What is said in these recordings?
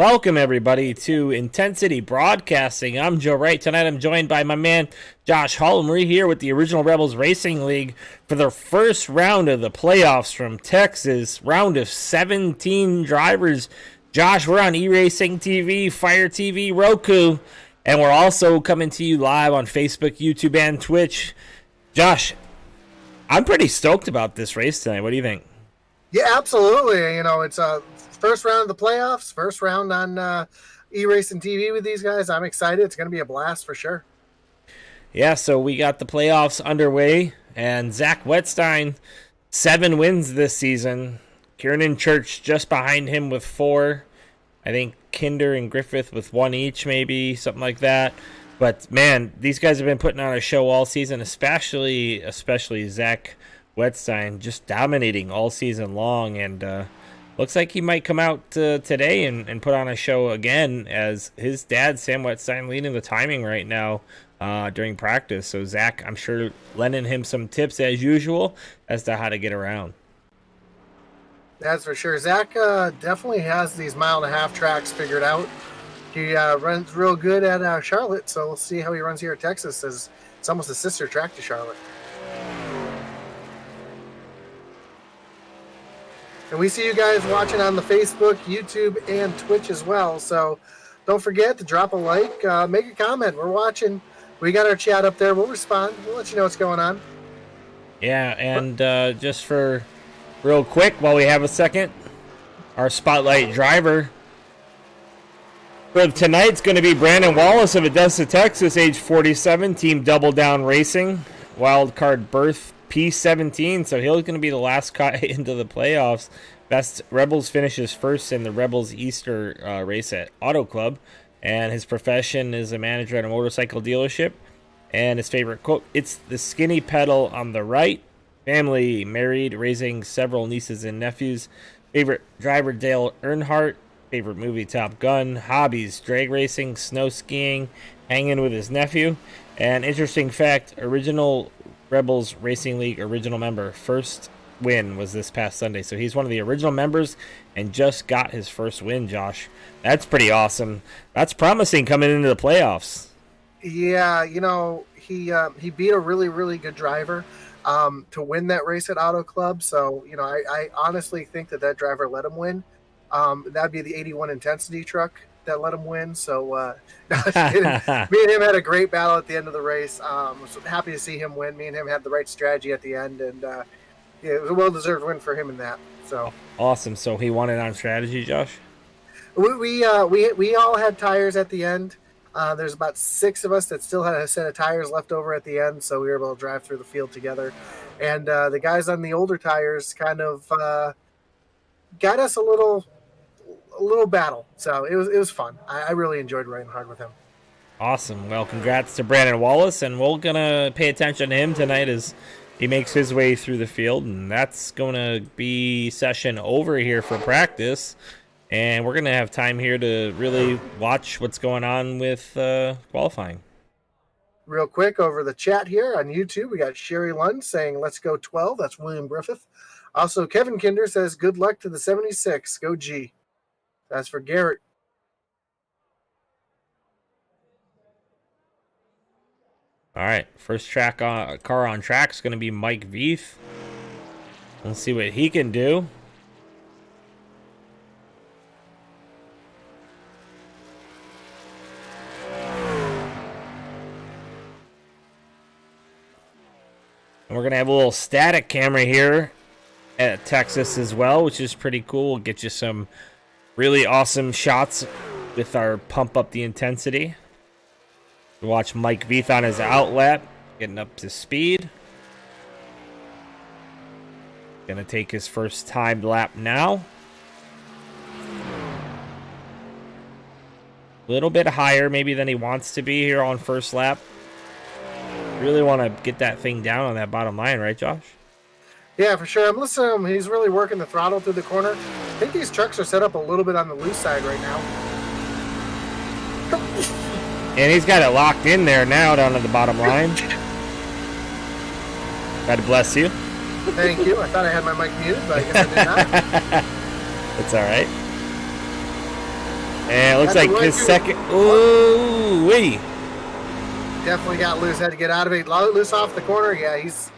Welcome, everybody, to Intensity Broadcasting. I'm Joe Wright. Tonight I'm joined by my man, Josh Hull, and we're here with the Original Rebels Racing League for the first round of the playoffs from Texas, round of 17 drivers. Josh, we're on E-Racing TV, Fire TV, Roku, and we're also coming to you live on Facebook, YouTube, and Twitch. Josh, I'm pretty stoked about this race tonight. What do you think? Yeah, absolutely. You know, it's first round of the playoffs, first round on E-Racing TV with these guys. I'm excited. It's going to be a blast for sure. Yeah, so we got the playoffs underway, and Zach Wetstein, 7 wins this season. Kiernan Church just behind him with 4. I think Kinder and Griffith with 1 each, maybe, something like that. But, man, these guys have been putting on a show all season, especially Zach Wetstein, just dominating all season long, and looks like he might come out today and put on a show again, as his dad, Sam Wetstein, leading the timing right now during practice. So Zach, I'm sure, lending him some tips as usual as to how to get around. That's for sure. Zach definitely has these 1.5-mile tracks figured out. He runs real good at Charlotte, so we'll see how he runs here at Texas, as it's almost a sister track to Charlotte. And we see you guys watching on the Facebook, YouTube, and Twitch as well. So don't forget to drop a like, make a comment. We're watching. We got our chat up there. We'll respond. We'll let you know what's going on. Yeah, and just for real quick, while we have a second, our spotlight driver for tonight's going to be Brandon Wallace of Odessa, Texas, age 47, Team Double Down Racing, wildcard berth P17, so he's going to be the last cut into the playoffs. Best Rebels finishes first in the Rebels Easter race at Auto Club, and his profession is a manager at a motorcycle dealership. And his favorite quote: "It's the skinny pedal on the right." Family, married, raising several nieces and nephews. Favorite driver: Dale Earnhardt. Favorite movie: Top Gun. Hobbies: drag racing, snow skiing, hanging with his nephew. And interesting fact: Original Rebels Racing League original member. First win was this past Sunday. So he's one of the original members and just got his first win, Josh. That's pretty awesome. That's promising coming into the playoffs. Yeah, you know, he beat a really, really good driver to win that race at Auto Club. So, you know, I honestly think that driver let him win. That'd be the 81 Intensity truck that let him win. So me and him had a great battle at the end of the race. Was happy to see him win. Me and him had the right strategy at the end, and yeah, it was a well-deserved win for him in that. So awesome. So he won it on strategy, Josh? We all had tires at the end. There's about 6 of us that still had a set of tires left over at the end, so we were able to drive through the field together. And the guys on the older tires kind of got us a little battle. So it was fun. I really enjoyed riding hard with him. Awesome. Well, congrats to Brandon Wallace, and we're going to pay attention to him tonight as he makes his way through the field, and that's going to be session over here for practice. And we're going to have time here to really watch what's going on with qualifying. Real quick, over the chat here on YouTube, we got Sherry Lund saying, "Let's go 12." That's William Griffith. Also, Kevin Kinder says, "Good luck to the 76. Go G." That's for Garrett. All right, first car on track is going to be Mike Veith. Let's see what he can do. And we're going to have a little static camera here at Texas as well, which is pretty cool. We'll get you some really awesome shots with our Pump Up the Intensity. Watch Mike Veith on his outlet, getting up to speed. Gonna take his first timed lap now. A little bit higher maybe than he wants to be here on first lap. Really want to get that thing down on that bottom line, right, Josh? Yeah, for sure. I'm listening to him. He's really working the throttle through the corner. I think these trucks are set up a little bit on the loose side right now. And he's got it locked in there now down at the bottom line. God bless you. Thank you. I thought I had my mic muted, but I guess I did not. It's all right. And it looks That's like right, his dude. second. Ooh, wee. Definitely got loose. Had to get out of it. Loose off the corner. Yeah, he's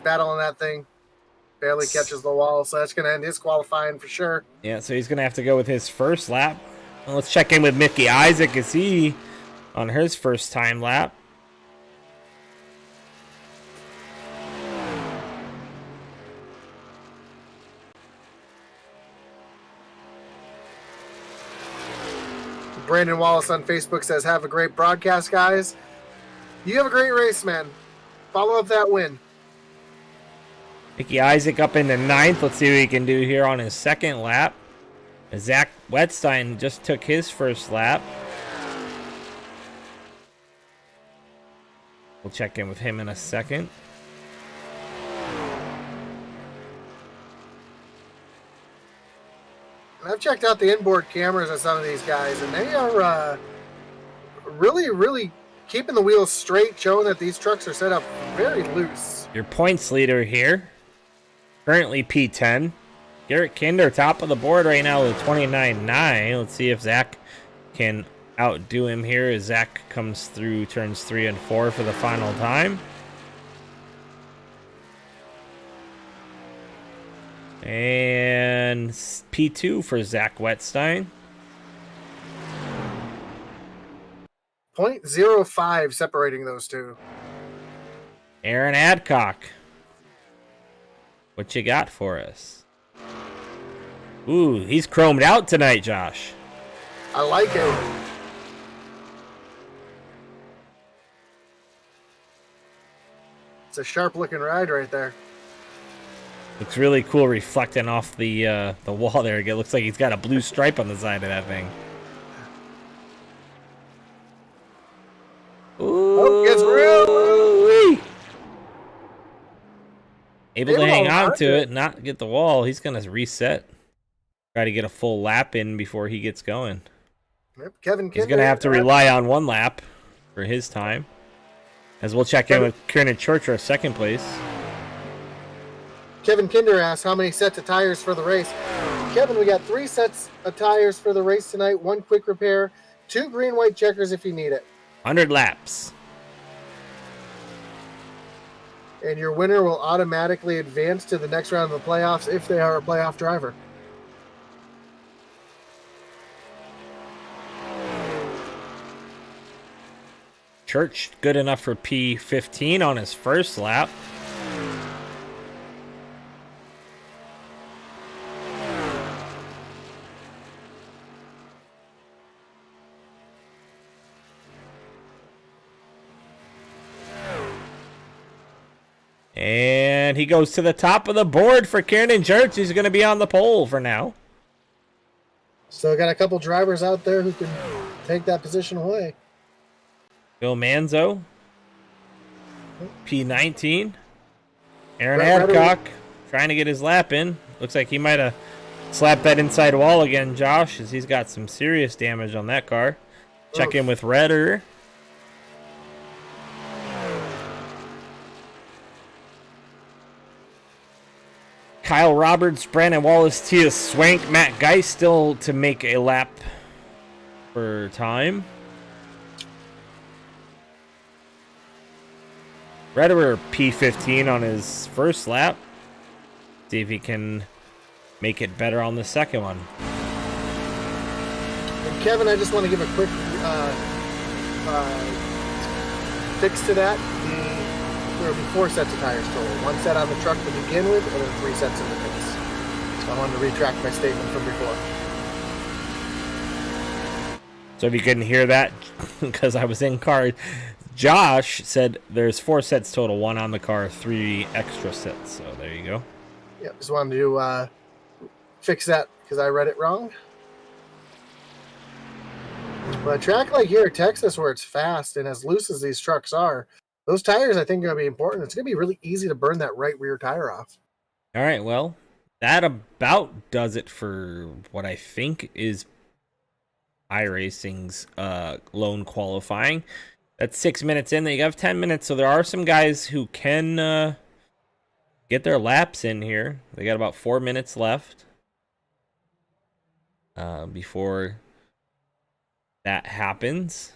battling that thing. Barely catches the wall, so that's going to end his qualifying for sure. Yeah, so he's going to have to go with his first lap. Well, let's check in with Mickey Isaac. Is he on his first time lap? Brandon Wallace on Facebook says, have a great broadcast, guys. You have a great race, man. Follow up that win. Mickey Isaac up into 9th. Let's see what he can do here on his second lap. Zach Wetstein just took his first lap. We'll check in with him in a second. I've checked out the inboard cameras of some of these guys, and they are really, really keeping the wheels straight, showing that these trucks are set up very loose. Your points leader here, currently P10. Garrett Kinder, top of the board right now with 29.9. Let's see if Zach can outdo him here as Zach comes through turns 3 and 4 for the final time. And P2 for Zach Wetstein. 0.05 separating those two. Aaron Adcock, what you got for us? Ooh, he's chromed out tonight, Josh. I like it. It's a sharp-looking ride right there. Looks really cool reflecting off the wall there. It looks like he's got a blue stripe on the side of that thing. Ooh, Oh, gets real. Able to hang on to it, not get the wall. He's going to reset. Try to get a full lap in before he gets going. Yep, Kevin He's Kinder, going to have to rely on one lap for his time. As we'll check in with Kieran Church, our second place. Kevin Kinder asks, how many sets of tires for the race? Kevin, we got 3 sets of tires for the race tonight, 1 quick repair, 2 green-white checkers if you need it. 100 laps. And your winner will automatically advance to the next round of the playoffs if they are a playoff driver. Church good enough for P15 on his first lap. And he goes to the top of the board for Kieran Church. He's going to be on the pole for now. So got a couple drivers out there who can take that position away. Bill Manzo, P19. Aaron Right, Adcock trying to get his lap in. Looks like he might have slapped that inside wall again, Josh, as he's got some serious damage on that car. Check in with Redder. Kyle Roberts, Brandon Wallace, Tia Swank, Matt Geist still to make a lap for time. Redder P15 on his first lap. See if he can make it better on the second one. And Kevin, I just want to give a quick fix to that. There will be 4 sets of tires total. 1 set on the truck to begin with, and then 3 sets in the base. So I wanted to retract my statement from before. So if you couldn't hear that, because I was in car, Josh said there's 4 sets total. 1 on the car, 3 extra sets. So there you go. Yeah, just wanted to fix that because I read it wrong. But a track like here at Texas, where it's fast and as loose as these trucks are, those tires, I think, are going to be important. It's going to be really easy to burn that right rear tire off. All right, well, that about does it for what I think is iRacing's lone qualifying. That's 6 minutes in. They have 10 minutes, so there are some guys who can get their laps in here. They got about 4 minutes left before that happens.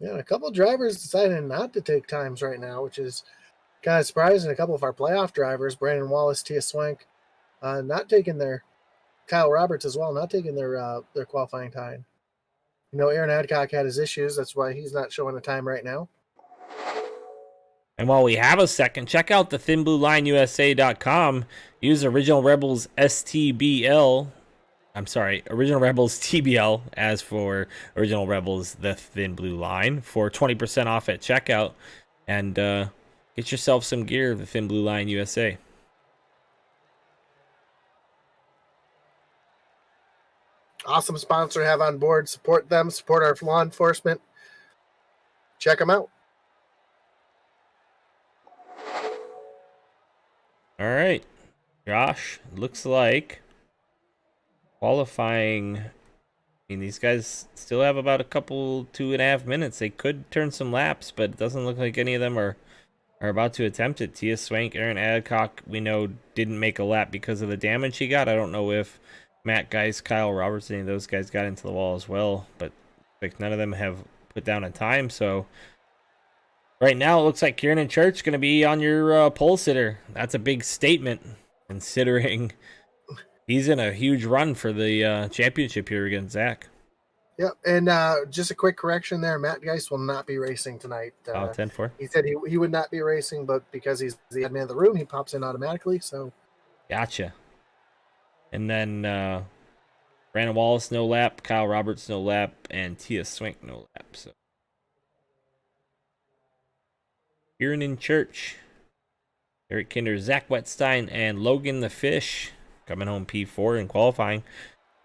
Yeah, a couple drivers decided not to take times right now, which is kind of surprising. A couple of our playoff drivers, Brandon Wallace, Tia Swank, not taking their Kyle Roberts as well, not taking their qualifying time. You know, Aaron Adcock had his issues. That's why he's not showing a time right now. And while we have a second, check out the thinbluelineUSA.com. Use Original Rebels STBL. I'm sorry, Original Rebels TBL, as for Original Rebels the Thin Blue Line, for 20% off at checkout. And get yourself some gear, the Thin Blue Line USA. Awesome sponsor to have on board. Support them, support our law enforcement. Check them out. All right, Josh, looks like qualifying. I mean, these guys still have about a couple, 2.5 minutes. They could turn some laps, but it doesn't look like any of them are about to attempt it. Tia Swank, Aaron Adcock, we know didn't make a lap because of the damage he got. I don't know if Matt Geis, Kyle Roberts, any of those guys got into the wall as well, but like none of them have put down a time. So right now it looks like Kieran Church going to be on your pole sitter. That's a big statement considering he's in a huge run for the championship here against Zach. Yep, and just a quick correction there. Matt Geis will not be racing tonight. 10-4. He said he would not be racing, but because he's the admin of the room, he pops in automatically. So, gotcha. And then Brandon Wallace, no lap. Kyle Roberts, no lap. And Tia Swank, no lap. So Kieran in Church, Eric Kinder, Zach Wetstein, and Logan the Fish coming home P4 in qualifying.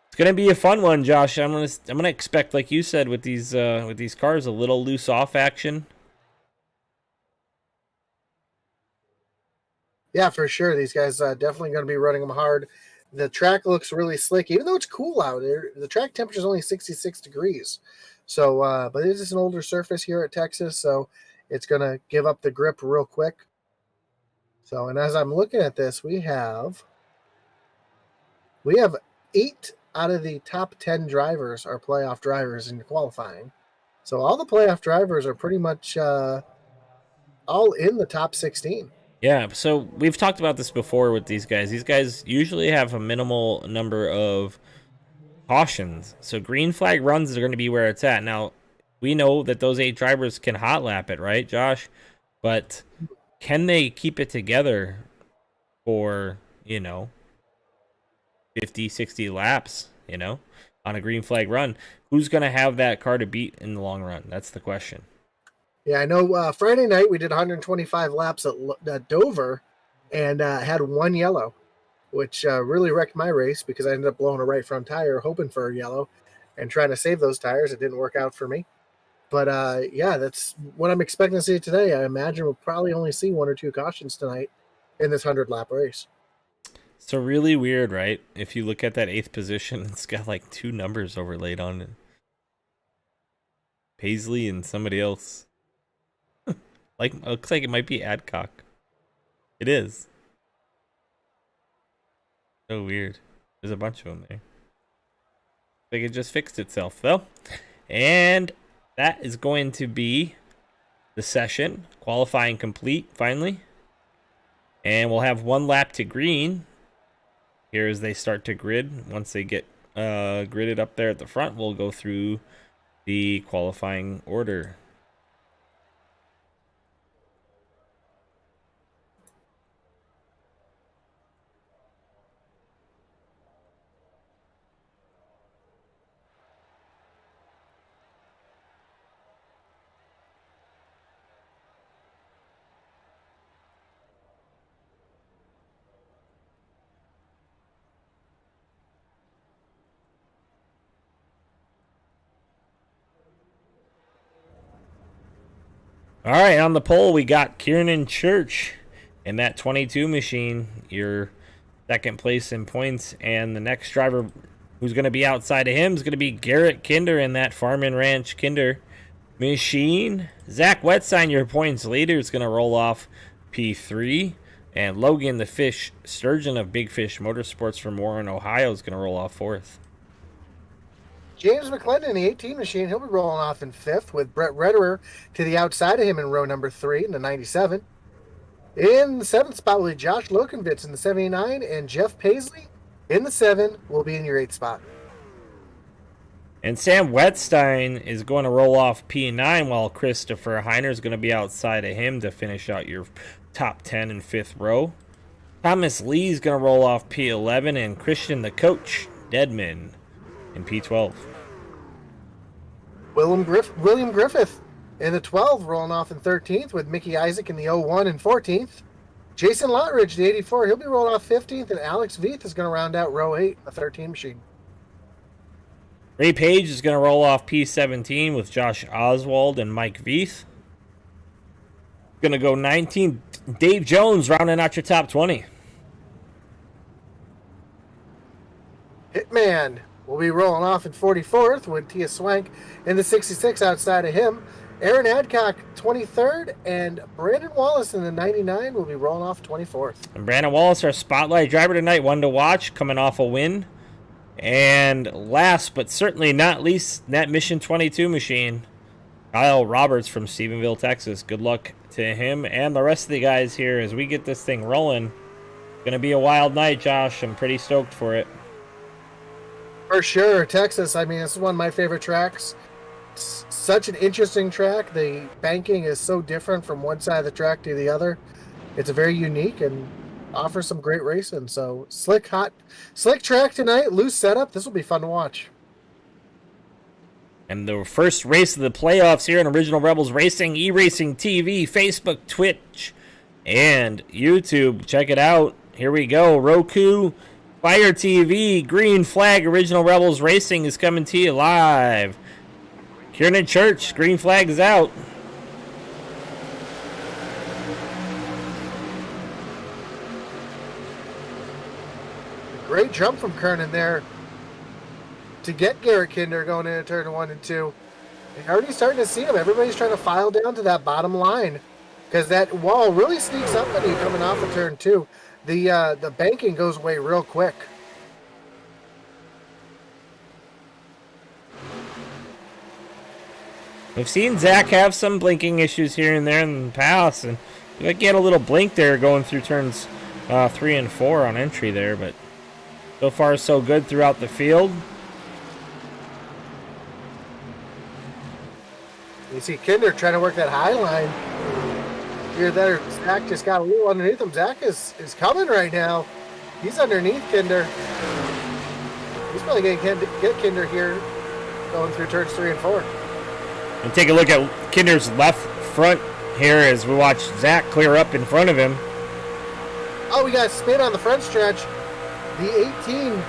It's gonna be a fun one, Josh. I'm gonna expect, like you said, with these cars, a little loose off action. Yeah, for sure. These guys definitely going to be running them hard. The track looks really slick, even though it's cool out there. The track temperature is only 66 degrees. So, but it is an older surface here at Texas, so it's going to give up the grip real quick. So, and as I'm looking at this, we have 8 out of the top 10 drivers are playoff drivers in qualifying. So all the playoff drivers are pretty much all in the top 16. Yeah, so we've talked about this before with these guys. These guys usually have a minimal number of cautions. So green flag runs are going to be where it's at. Now, we know that those 8 drivers can hot lap it, right, Josh? But can they keep it together for, 50, 60 laps, on a green flag run? Who's going to have that car to beat in the long run? That's the question. Yeah, I know Friday night we did 125 laps at Dover and had 1 yellow, which really wrecked my race because I ended up blowing a right front tire hoping for a yellow and trying to save those tires. It didn't work out for me. But yeah, that's what I'm expecting to see today. I imagine we'll probably only see 1 or 2 cautions tonight in this 100-lap race. So really weird, right? If you look at that 8th position, it's got like 2 numbers overlaid on it. Paisley and somebody else. Like, looks like it might be Adcock. It is. So weird. There's a bunch of them there. I think it just fixed itself, though. And that is going to be the session. Qualifying complete, finally. And we'll have 1 lap to green. Here as they start to grid. Once they get gridded up there at the front, we'll go through the qualifying order. All right, on the pole, we got Kieran Church in that 22 machine, your second place in points. And the next driver who's going to be outside of him is going to be Garrett Kinder in that Farm and Ranch Kinder machine. Zach Wetstein, your points leader, is going to roll off P3. And Logan the Fish Sturgeon of Big Fish Motorsports from Warren, Ohio, is going to roll off 4th. James McClendon in the 18 machine, he'll be rolling off in 5th with Brett Redderer to the outside of him in row number 3 in the 97. In the 7th spot will be Josh Lokenvitz in the 79, and Jeff Paisley in the 7 will be in your 8th spot. And Sam Wetstein is going to roll off P9 while Christopher Heiner is going to be outside of him to finish out your top 10 and 5th row. Thomas Lee is going to roll off P11 and Christian the Coach Deadman in P12. William Griffith in the 12, rolling off in 13th with Mickey Isaac in the 01 and 14th. Jason Lottridge, the 84, he'll be rolling off 15th, and Alex Veith is going to round out row 8 in the 13 machine. Ray Page is going to roll off P17 with Josh Oswald and Mike Veith. Going to go 19. Dave Jones rounding out your top 20. Hitman will be rolling off in 44th with Tia Swank in the 66 outside of him. Aaron Adcock, 23rd, and Brandon Wallace in the 99 will be rolling off 24th. And Brandon Wallace, our spotlight driver tonight, one to watch, coming off a win. And last but certainly not least, that Mission 22 machine, Kyle Roberts from Stephenville, Texas. Good luck to him and the rest of the guys here as we get this thing rolling. It's going to be a wild night, Josh. I'm pretty stoked for it. For sure. Texas, I mean, this is one of my favorite tracks. It's such an interesting track. The banking is so different from one side of the track to the other. It's a very unique and offers some great racing. So slick track tonight, loose setup. This will be fun to watch. And the first race of the playoffs here in Original Rebels Racing, E-Racing TV, Facebook, Twitch, and YouTube. Check it out. Here we go. Roku, Fire TV, Green Flag, Original Rebels Racing is coming to you live. Kiernan Church, Green Flag is out. Great jump from Kernan there to get Garrett Kinder going into turn 1 and 2. You're already starting to see him. Everybody's trying to file down to that bottom line because that wall really sneaks up on you coming off of turn 2. The banking goes away real quick. We've seen Zach have some blinking issues here and there in the past, and like he had a little blink there going through turns 3 and 4 on entry there, but so far so good throughout the field. You see Kinder trying to work that high line. Here, there, Zach just got a little underneath him. Zach is coming right now. He's underneath Kinder. He's probably going to get Kinder here going through turns 3 and 4. And take a look at Kinder's left front here as we watch Zach clear up in front of him. Oh, we got spin on the front stretch. The 18.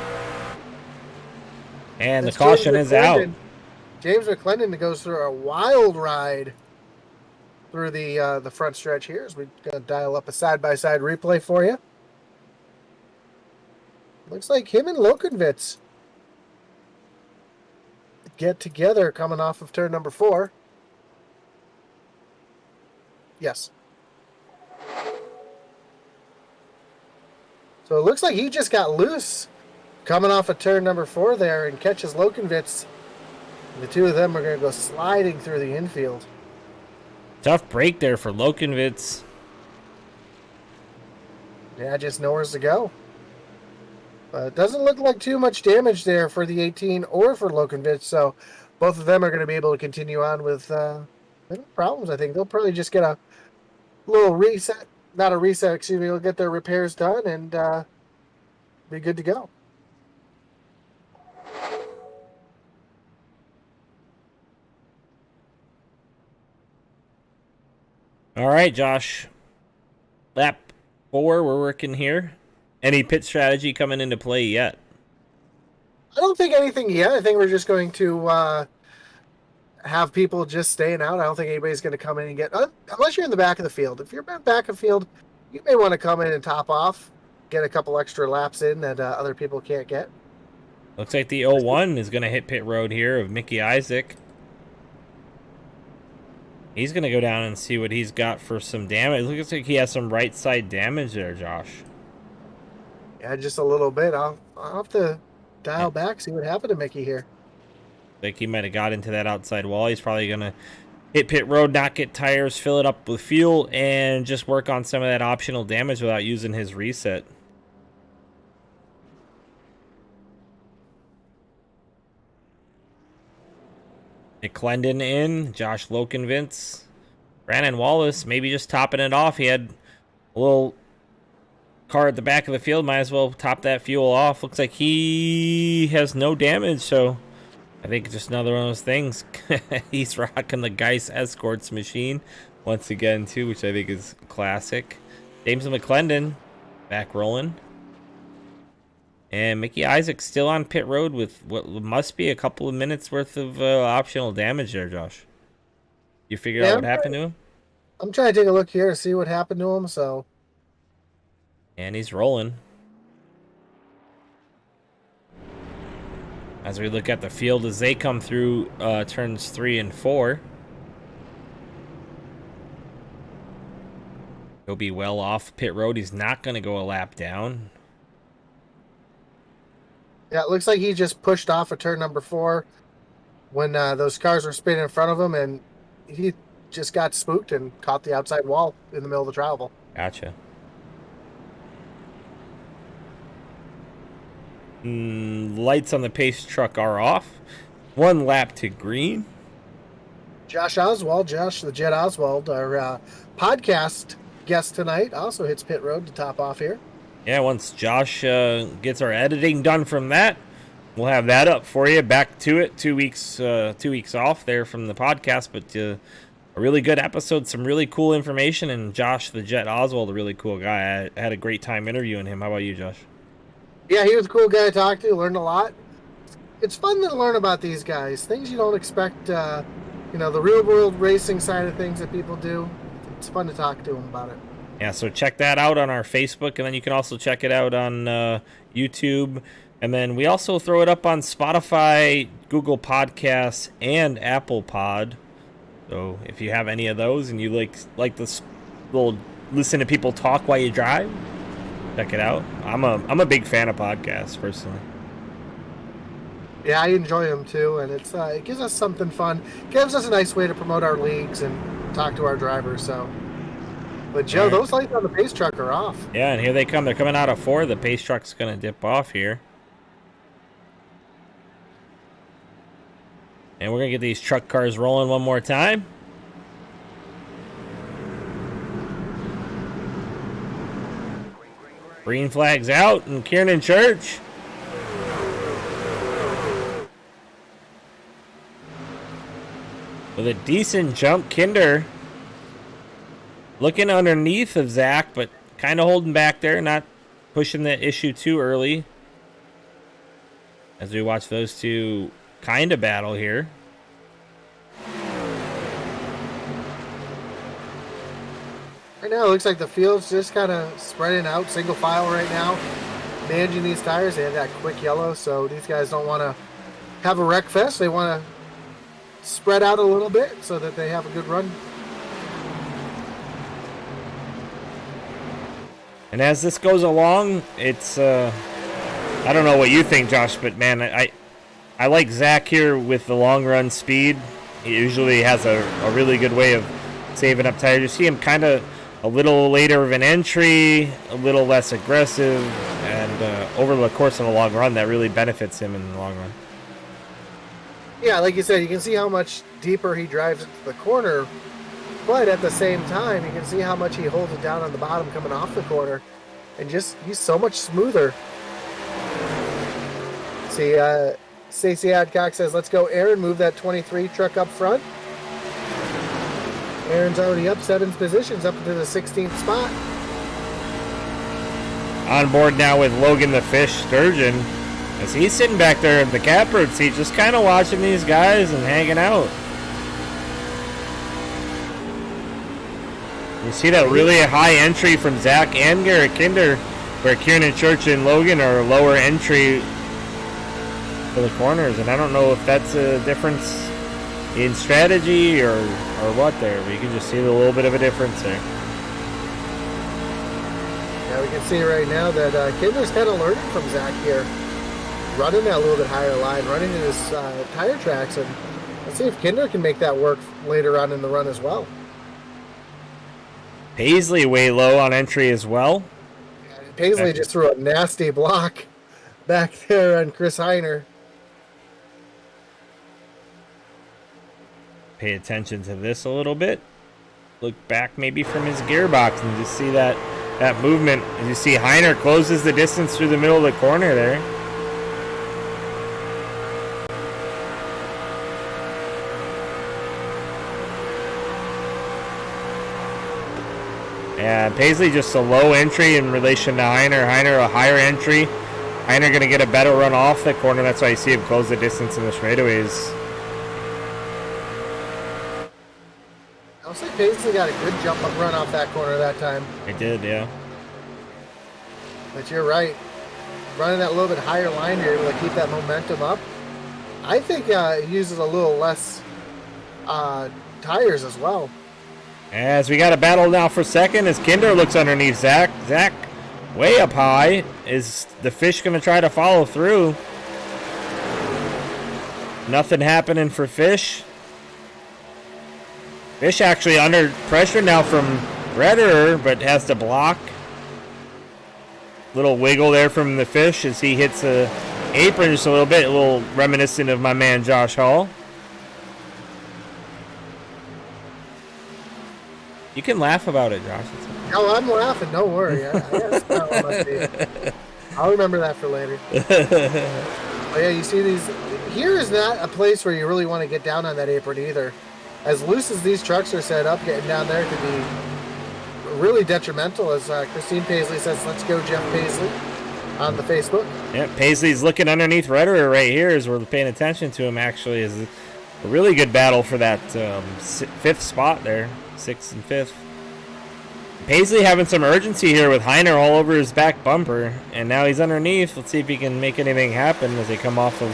And the caution is out. James McClendon goes through a wild ride through the front stretch here as we're going to dial up a side-by-side replay for you. Looks like him and Lokenvitz get together coming off of turn number 4. Yes. So it looks like he just got loose coming off of turn number 4 there and catches Lokenvitz. The two of them are going to go sliding through the infield. Tough break there for Lokenvitz. Yeah, just nowhere to go. But it doesn't look like too much damage there for the 18 or for Lokenvitz, so both of them are going to be able to continue on with little problems, I think. They'll probably just get a little reset. Not a reset, excuse me. They'll get their repairs done and be good to go. All right, Josh. Lap 4, we're working here. Any pit strategy coming into play yet? I don't think anything yet. I think we're just going to have people just staying out. I don't think anybody's going to come in and get... unless you're in the back of the field. If you're in the back of the field, you may want to come in and top off, get a couple extra laps in that other people can't get. Looks like the 01 is going to hit pit road here of Mickey Isaac. He's going to go down and see what he's got for some damage. It looks like he has some right side damage there, Josh. Yeah, just a little bit. I'll have to dial back, see what happened to Mickey here. Like he might have got into that outside wall. He's probably going to hit pit road, not get tires, fill it up with fuel, and just work on some of that optional damage without using his reset. McClendon in, Josh Lokenvitz, Brandon Wallace maybe just topping it off. He had a little car at the back of the field, might as well top that fuel off. Looks like he has no damage, so I think just another one of those things. He's rocking the Geist Escorts machine once again too, which I think is classic. James McClendon back rolling. And Mickey Isaac still on pit road with what must be a couple of minutes worth of optional damage there, Josh. You figured out what happened to him? I'm trying to take a look here to see what happened to him, so. And he's rolling. As we look at the field as they come through turns 3 and 4. He'll be well off pit road. He's not going to go a lap down. Yeah, it looks like he just pushed off of turn number 4 when those cars were spinning in front of him, and he just got spooked and caught the outside wall in the middle of the travel. Gotcha. Lights on the pace truck are off. 1 lap to green. Josh Oswald, Josh the Jet Oswald, our podcast guest tonight, also hits pit road to top off here. Yeah, once Josh gets our editing done from that, we'll have that up for you. Back to it. 2 weeks off there from the podcast, but a really good episode. Some really cool information, and Josh the Jet Oswald, a really cool guy. I had a great time interviewing him. How about you, Josh? Yeah, he was a cool guy to talk to. Learned a lot. It's fun to learn about these guys. Things you don't expect, the real world racing side of things that people do. It's fun to talk to them about it. Yeah, so check that out on our Facebook, and then you can also check it out on YouTube. And then we also throw it up on Spotify, Google Podcasts, and Apple Pod. So if you have any of those and you like this little listen to people talk while you drive, check it out. I'm a big fan of podcasts, personally. Yeah, I enjoy them too, and it gives us something fun. Gives us a nice way to promote our leagues and talk to our drivers. So, but Joe, those lights on the pace truck are off. Yeah, and here they come. They're coming out of 4. The pace truck's going to dip off here. And we're going to get these truck cars rolling one more time. Green flag's out, and Kiernan Church. With a decent jump, Kinder looking underneath of Zach, but kind of holding back there, not pushing the issue too early. As we watch those two kind of battle here. Right now, it looks like the field's just kind of spreading out, single file right now. Managing these tires, they have that quick yellow, so these guys don't want to have a wreck fest. They want to spread out a little bit so that they have a good run. And as this goes along, it's I don't know what you think, Josh, but man, I like Zach here with the long run speed. He usually has a really good way of saving up tires. You see him kind of a little later of an entry, a little less aggressive, and over the course of a long run, that really benefits him in the long run. Yeah, like you said, you can see how much deeper he drives into the corner, but at the same time, you can see how much he holds it down on the bottom coming off the corner, and just he's so much smoother. See, Stacey Adcock says, "Let's go, Aaron. Move that 23 truck up front." Aaron's already up 7 positions, up into the 16th spot. On board now with Logan the Fish Sturgeon, as he's sitting back there in the catbird seat, just kind of watching these guys and hanging out. You see that really high entry from Zach and Garrett Kinder, where Kiernan Church and Logan are lower entry for the corners, and I don't know if that's a difference in strategy or what there, but you can just see a little bit of a difference there. Yeah, we can see right now that Kinder's kind of learning from Zach here. running that little bit higher line, running his tire tracks, and let's see if Kinder can make that work later on in the run as well. Paisley way low on entry as well. Paisley just threw a nasty block back there on Chris Heiner. Pay attention to this a little bit. Look back maybe from his gearbox and just see that movement. As you see, Heiner closes the distance through the middle of the corner there. And Paisley just a low entry in relation to Heiner. Heiner a higher entry. Heiner going to get a better run off the corner. That's why you see him close the distance in the straightaways. Looks like Paisley got a good jump up run off that corner that time. It did, yeah. But you're right. Running that little bit higher line, you're able to keep that momentum up. I think it uses a little less tires as well. As we got a battle now for second as Kinder looks underneath Zach. Zach way up high. Is the fish going to try to follow through? Nothing happening for Fish. Fish actually under pressure now from Redderer, but has to block. Little wiggle there from the Fish as he hits the apron just a little bit. A little reminiscent of my man Josh Hall. You can laugh about it, Josh. Oh, I'm laughing. Don't worry. I'll remember that for later. Oh, yeah, you see these. Here is not a place where you really want to get down on that apron either. As loose as these trucks are set up, getting down there could be really detrimental. As Christine Paisley says, "Let's go, Jeff Paisley," on the Facebook. Yeah, Paisley's looking underneath Redderer right here as we're paying attention to him. Actually, is a really good battle for that fifth spot there. 6th and 5th. Paisley having some urgency here with Heiner all over his back bumper, and now he's underneath. Let's see if he can make anything happen as they come off of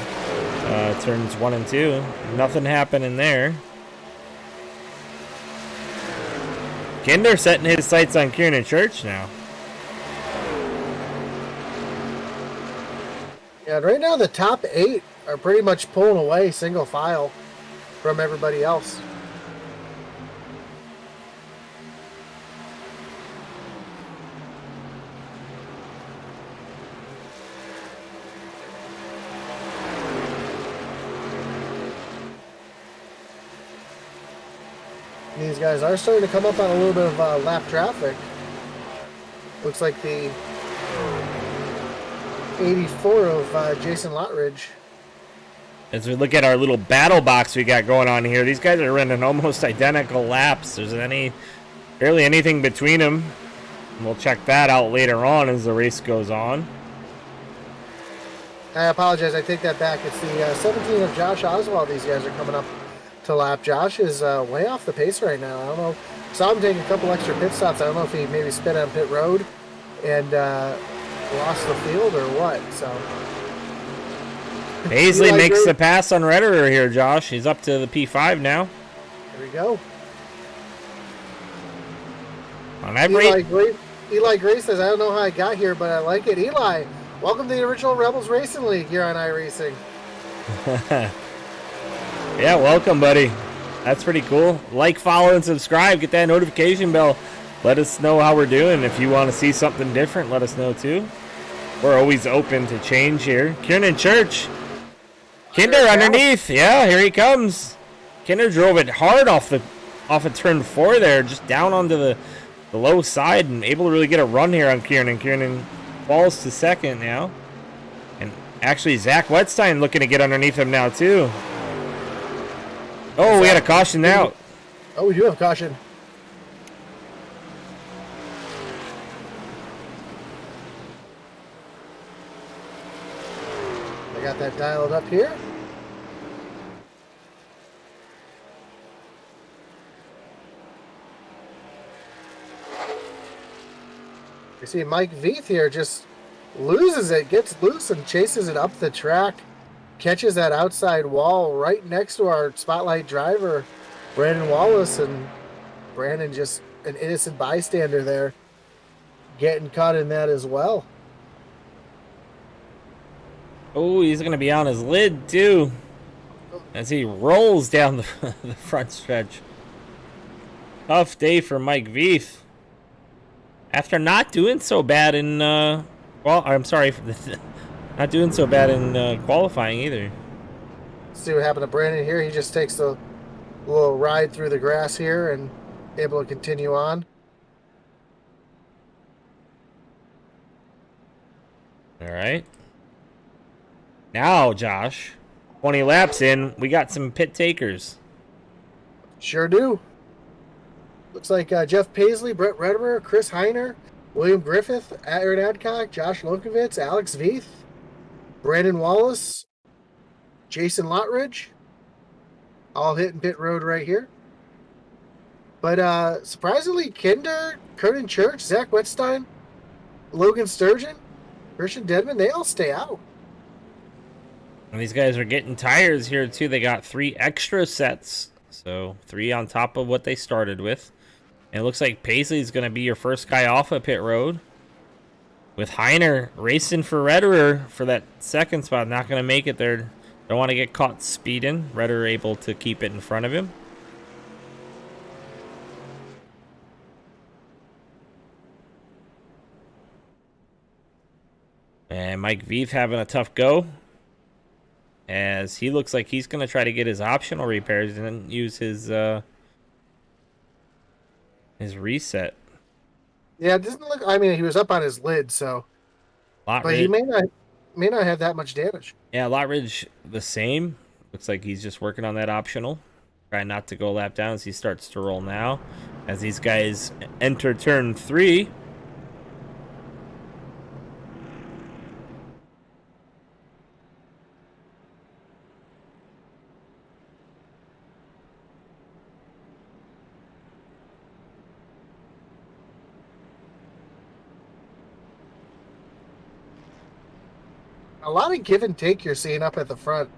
turns 1 and 2. Nothing happening there. Kinder setting his sights on Kieran Church now. Yeah, right now the top 8 are pretty much pulling away single file from everybody else. These guys are starting to come up on a little bit of lap traffic. Looks like the 84 of Jason Lottridge. As we look at our little battle box we got going on here, these guys are running almost identical laps. There's barely anything between them. And we'll check that out later on as the race goes on. I apologize. I take that back. It's the 17 of Josh Oswald. These guys are coming up to lap. Josh is way off the pace right now. I don't know. Saw him take a couple extra pit stops. I don't know if he maybe spit on pit road and lost the field or what. So Paisley makes the pass on Redderer here, Josh. He's up to the P5 now. There we go. On every Eli Gray says, "I don't know how I got here, but I like it." Eli, welcome to the original Rebels Racing League here on iRacing. Yeah, welcome, buddy. That's pretty cool. Like, follow, and subscribe. Get that notification bell. Let us know how we're doing. If you want to see something different, let us know too. We're always open to change here. Kieran Church. Kinder underneath. Yeah, here he comes. Kinder drove it hard off of turn 4 there, just down onto the low side and able to really get a run here on Kieran. Kieran falls to second now. And actually, Zach Wetstein looking to get underneath him now too. Oh, we had a caution now. Oh, we do have caution. I got that dialed up here. You see Mike Veith here just loses it, gets loose and chases it up the track. Catches that outside wall right next to our spotlight driver, Brandon Wallace, and Brandon just an innocent bystander there, getting caught in that as well. Oh, he's going to be on his lid, too, as he rolls down the, the front stretch. Tough day for Mike Veith. After not doing so bad in, well, I'm sorry, not doing so bad in qualifying either. See what happened to Brandon here. He just takes a little ride through the grass here and able to continue on. All right. Now, Josh, 20 laps in, we got some pit takers. Sure do. Looks like Jeff Paisley, Brett Rederer, Chris Heiner, William Griffith, Aaron Adcock, Josh Lokovitz, Alex Veith, Brandon Wallace, Jason Lotridge, all hitting pit road right here. But surprisingly, Kinder, Kernan Church, Zach Wetstein, Logan Sturgeon, Christian Dedman, they all stay out. And these guys are getting tires here, too. They got 3 extra sets, so 3 on top of what they started with. And it looks like Paisley's going to be your first guy off of pit road. With Heiner racing for Rederer for that second spot. Not going to make it there. Don't want to get caught speeding. Rederer able to keep it in front of him. And Mike Veith having a tough go, as he looks like he's going to try to get his optional repairs and then use his reset. Yeah, it doesn't look. I mean, he was up on his lid, so. But he may not have that much damage. Yeah, Lotridge the same. Looks like he's just working on that optional. Trying not to go lap down as he starts to roll now. As these guys enter turn 3. A lot of give and take you're seeing up at the front.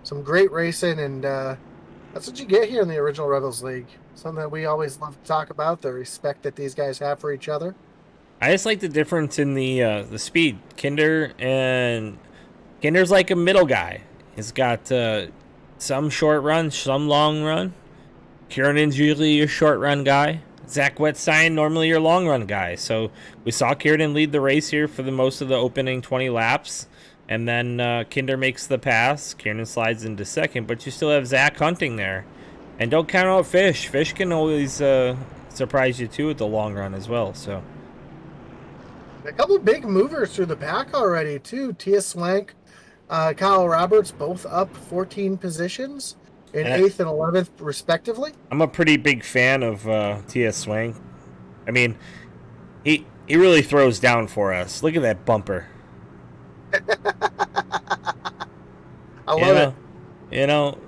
Some great racing, and that's what you get here in the original Rebels League. Something that we always love to talk about, the respect that these guys have for each other. I just like the difference in the speed. Kinder's like a middle guy. He's got some short run, some long run. Kiernan's usually your short run guy. Zach Wetstein, normally your long run guy. So we saw Kiernan lead the race here for the most of the opening 20 laps. And then Kinder makes the pass. Kiernan slides into second, but you still have Zach hunting there. And don't count out Fish. Fish can always surprise you too at the long run as well. So a couple big movers through the pack already too. Tia Swank, Kyle Roberts, both up 14 positions in 8th and 11th respectively. I'm a pretty big fan of Tia Swank. I mean, he really throws down for us. Look at that bumper. I love it. You know,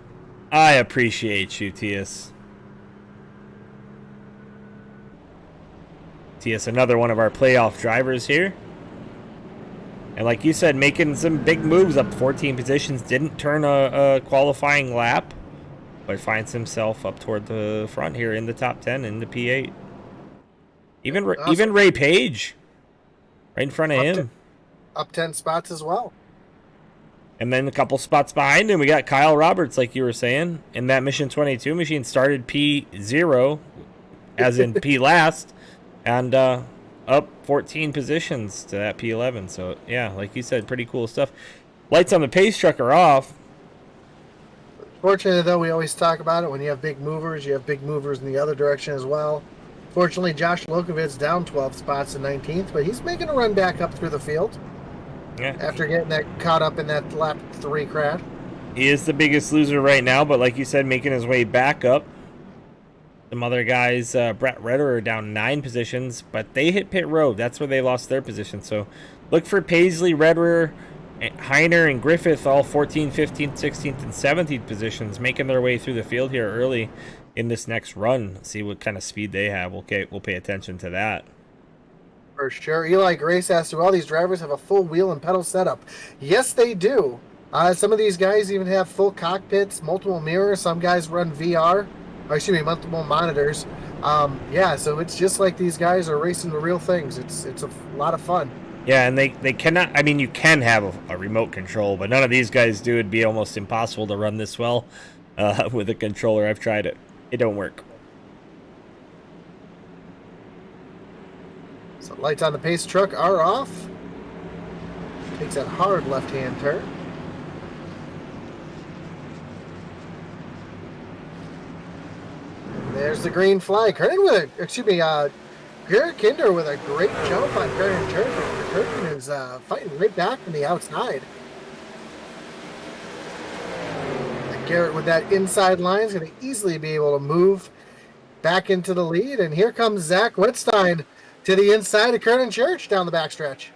I appreciate you, Tias. Tias, another one of our playoff drivers here. And like you said, making some big moves up 14 positions. Didn't turn a qualifying lap, but finds himself up toward the front here in the top 10 in the P8. Even Ray Page, right in front of him. Up 10 spots as well. And then a couple spots behind him, we got Kyle Roberts, like you were saying. And that Mission 22 machine started P0, as in P last, and up 14 positions to that P11. So, yeah, like you said, pretty cool stuff. Lights on the pace truck are off. Fortunately, though, we always talk about it. When you have big movers, you have big movers in the other direction as well. Fortunately, Josh Lokovitz down 12 spots to 19th, but he's making a run back up through the field. Yeah. After getting that caught up in that lap 3 crash. He is the biggest loser right now, but like you said, making his way back up. Some other guys, Brett Rederer down 9 positions, but they hit pit road. That's where they lost their position. So look for Paisley, Rederer, Heiner, and Griffith, all 14th, 15th, 16th, and 17th positions, making their way through the field here early in this next run. See what kind of speed they have. We'll pay attention to that. For sure. Eli Grace asks, do all these drivers have a full wheel and pedal setup? Yes, they do. Some of these guys even have full cockpits, multiple mirrors. Some guys run VR, or excuse me, multiple monitors. Yeah, so it's just like these guys are racing the real things. It's a lot of fun. Yeah, and they cannot. I mean, you can have a remote control, but none of these guys do. It'd be almost impossible to run this well with a controller. I've tried it. It don't work. So lights on the pace truck are off. Takes that hard left-hand turn. And there's the green flag. Kernan with a, excuse me, Garrett Kinder with a great jump on Kernan Church. Kernan is fighting right back from the outside. And Garrett with that inside line is going to easily be able to move back into the lead. And here comes Zach Wetstein to the inside of Kernan Church down the backstretch.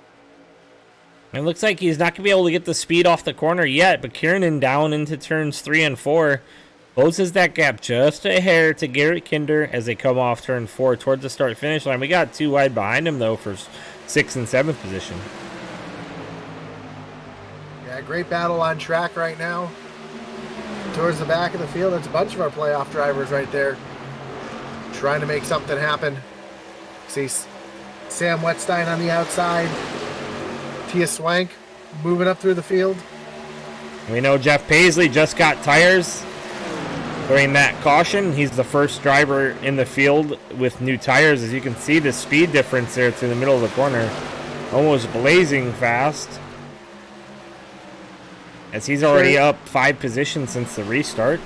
It looks like he's not going to be able to get the speed off the corner yet, but Kiernan down into turns 3 and 4 closes that gap just a hair to Garrett Kinder as they come off turn 4 towards the start-finish line. We got 2 wide behind him, though, for 6th and 7th position. Yeah, great battle on track right now. Towards the back of the field, that's a bunch of our playoff drivers right there trying to make something happen. See Sam Wetstein on the outside. Tia Swank moving up through the field. We know Jeff Paisley just got tires during that caution. He's the first driver in the field with new tires. As you can see, the speed difference there to the middle of the corner, almost blazing fast. As he's already up 5 positions since the restart.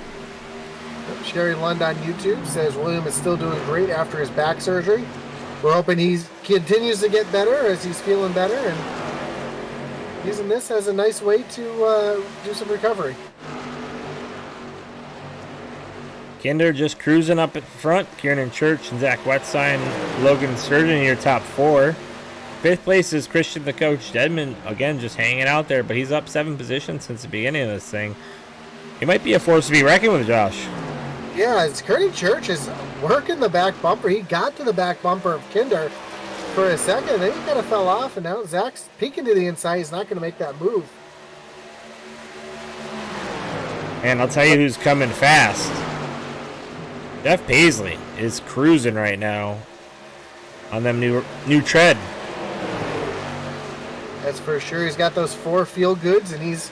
Sherry Lund on YouTube says William is still doing great after his back surgery. We're hoping he continues to get better as he's feeling better, and using this as a nice way to do some recovery. Kinder just cruising up at front. Kiernan Church and Zach Wetstein, Logan Sturgeon in your top 4. 5th place is Christian the Coach Deadman, again just hanging out there, but he's up 7 positions since the beginning of this thing. He might be a force to be reckoned with, Josh. Yeah, it's Kiernan Church is working the back bumper. He got to the back bumper of Kinder for a second, then he kind of fell off, and now Zach's peeking to the inside. He's not going to make that move. And I'll tell you who's coming fast. Jeff Paisley is cruising right now on them new tread. That's for sure. He's got those 4 field goods, and he's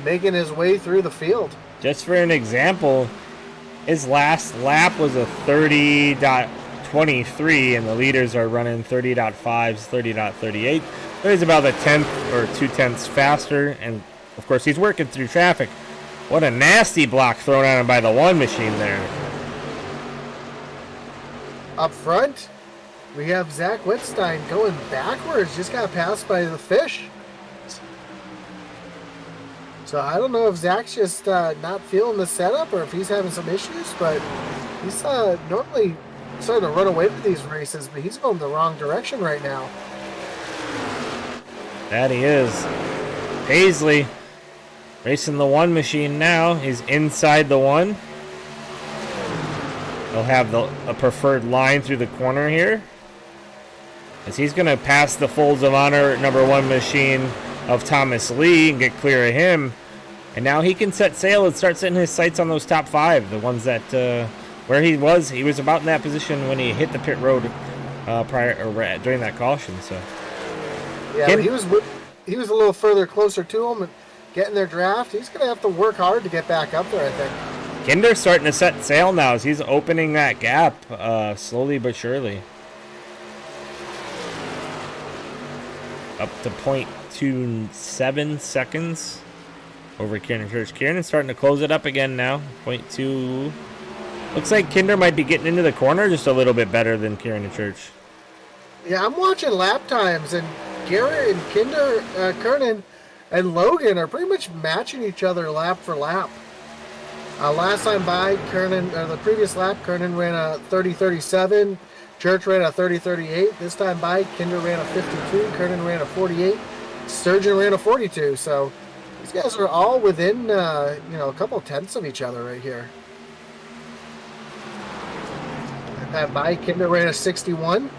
making his way through the field. Just for an example, his last lap was a 30.23, and the leaders are running 30.5s, 30.38. So he's about a 10th or 2/10ths faster, and of course he's working through traffic. What a nasty block thrown at him by the one machine there. Up front, we have Zach Wetstein going backwards. Just got passed by the fish. So I don't know if Zach's just not feeling the setup or if he's having some issues, but he's normally starting to run away with these races, but he's going the wrong direction right now. That he is. Paisley racing the one machine now. He's inside the one. He'll have a preferred line through the corner here, as he's going to pass the Folds of Honor number 1 machine of Thomas Lee and get clear of him. And now he can set sail and start setting his sights on those top 5, the ones that where he was about in that position when he hit the pit road during that caution. So yeah, he was a little further closer to him and getting their draft. He's going to have to work hard to get back up there, I think. Kinder's starting to set sail now as he's opening that gap slowly but surely. Up to 0.27 seconds over Kiernan Church. Kiernan's starting to close it up again now. 0.2. Looks like Kinder might be getting into the corner just a little bit better than Kiernan Church. Yeah, I'm watching lap times, and Garrett and Kinder, Kernan and Logan are pretty much matching each other lap for lap. Last time by, the previous lap, Kernan ran a 30.37. Church ran a 30.38. This time by, Kinder ran a 52. Kernan ran a 48. Sturgeon ran a 42. So these guys are all within, a couple tenths of each other right here. That by, Kinder ran a 61.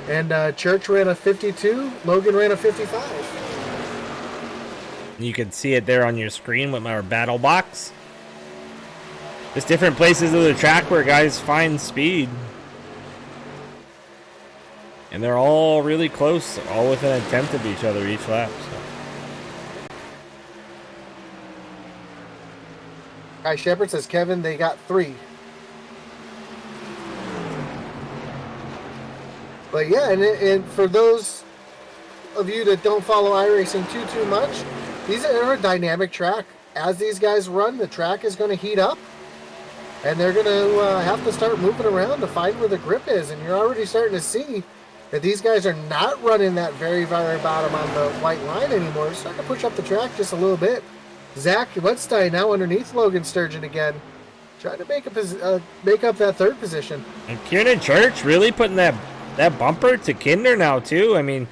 And Church ran a 52. Logan ran a 55. You can see it there on your screen with our battle box. Just different places of the track where guys find speed. And they're all really close, all within a tenth of each other each lap. So. Guy Shepard says, Kevin, they got 3. But yeah, and for those of you that don't follow iRacing too much, these are a dynamic track. As these guys run, the track is going to heat up, and they're going to have to start moving around to find where the grip is. And you're already starting to see that these guys are not running that very bottom on the white line anymore. They're starting to push up the track just a little bit. Zach Wetstein now underneath Logan Sturgeon again, trying to make up that 3rd position. And Kieran Church really putting that bumper to Kinder now too. I mean,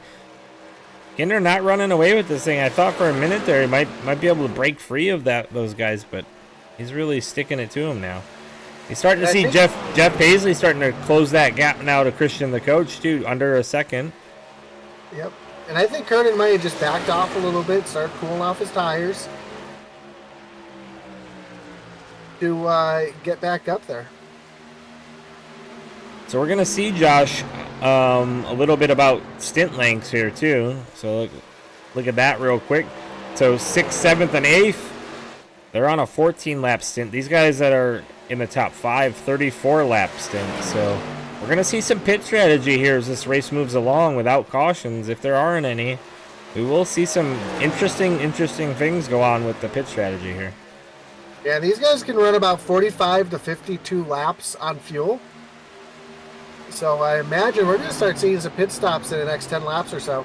Kinder not running away with this thing. I thought for a minute there he might be able to break free of those guys, but he's really sticking it to him now. He's starting to see Jeff Paisley starting to close that gap now to Christian the coach too, under a second. Yep, and I think Kernan might have just backed off a little bit, started cooling off his tires to get back up there. So we're going to see, Josh, a little bit about stint lengths here too. So look at that real quick. So 6th, 7th, and 8th, they're on a 14-lap stint. These guys that are in the top 5, 34-lap stint. So we're going to see some pit strategy here as this race moves along without cautions. If there aren't any, we will see some interesting things go on with the pit strategy here. Yeah, these guys can run about 45 to 52 laps on fuel. So I imagine we're going to start seeing some pit stops in the next 10 laps or so.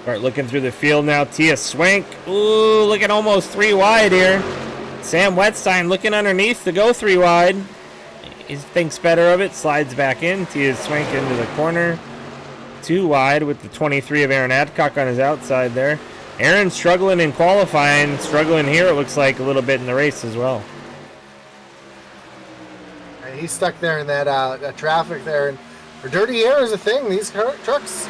Start looking through the field now. Tia Swank. Ooh, looking almost 3 wide here. Sam Wetstein looking underneath to go 3 wide. He thinks better of it. Slides back in. Tia Swank into the corner. 2 wide with the 23 of Aaron Adcock on his outside there. Aaron struggling in qualifying. Struggling here, it looks like, a little bit in the race as well. He's stuck there in that traffic there. And for dirty air is a thing. These trucks,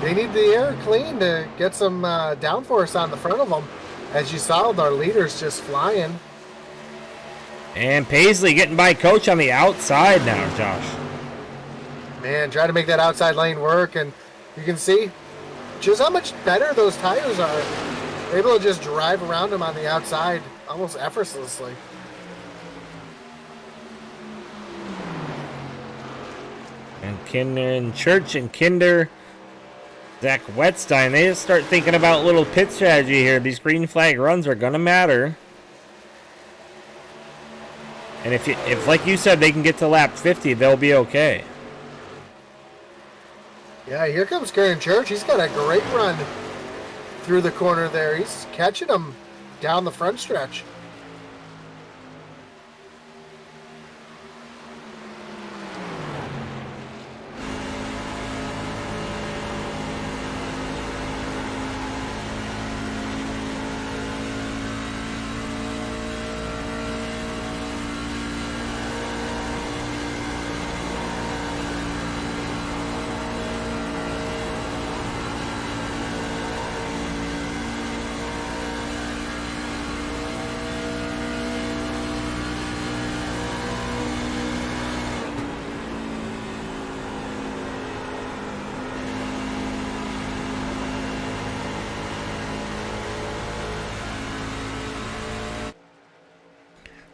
they need the air clean to get some downforce on the front of them. As you saw, our leaders just flying. And Paisley getting by Coach on the outside now, Josh. Man, trying to make that outside lane work. And you can see just how much better those tires are. They're able to just drive around them on the outside almost effortlessly. And Kinder and Church and Kinder, Zach Wetstein, they just start thinking about little pit strategy here. These green flag runs are going to matter. And if, like you said, they can get to lap 50, they'll be okay. Yeah, here comes Kieran Church. He's got a great run through the corner there. He's catching them down the front stretch.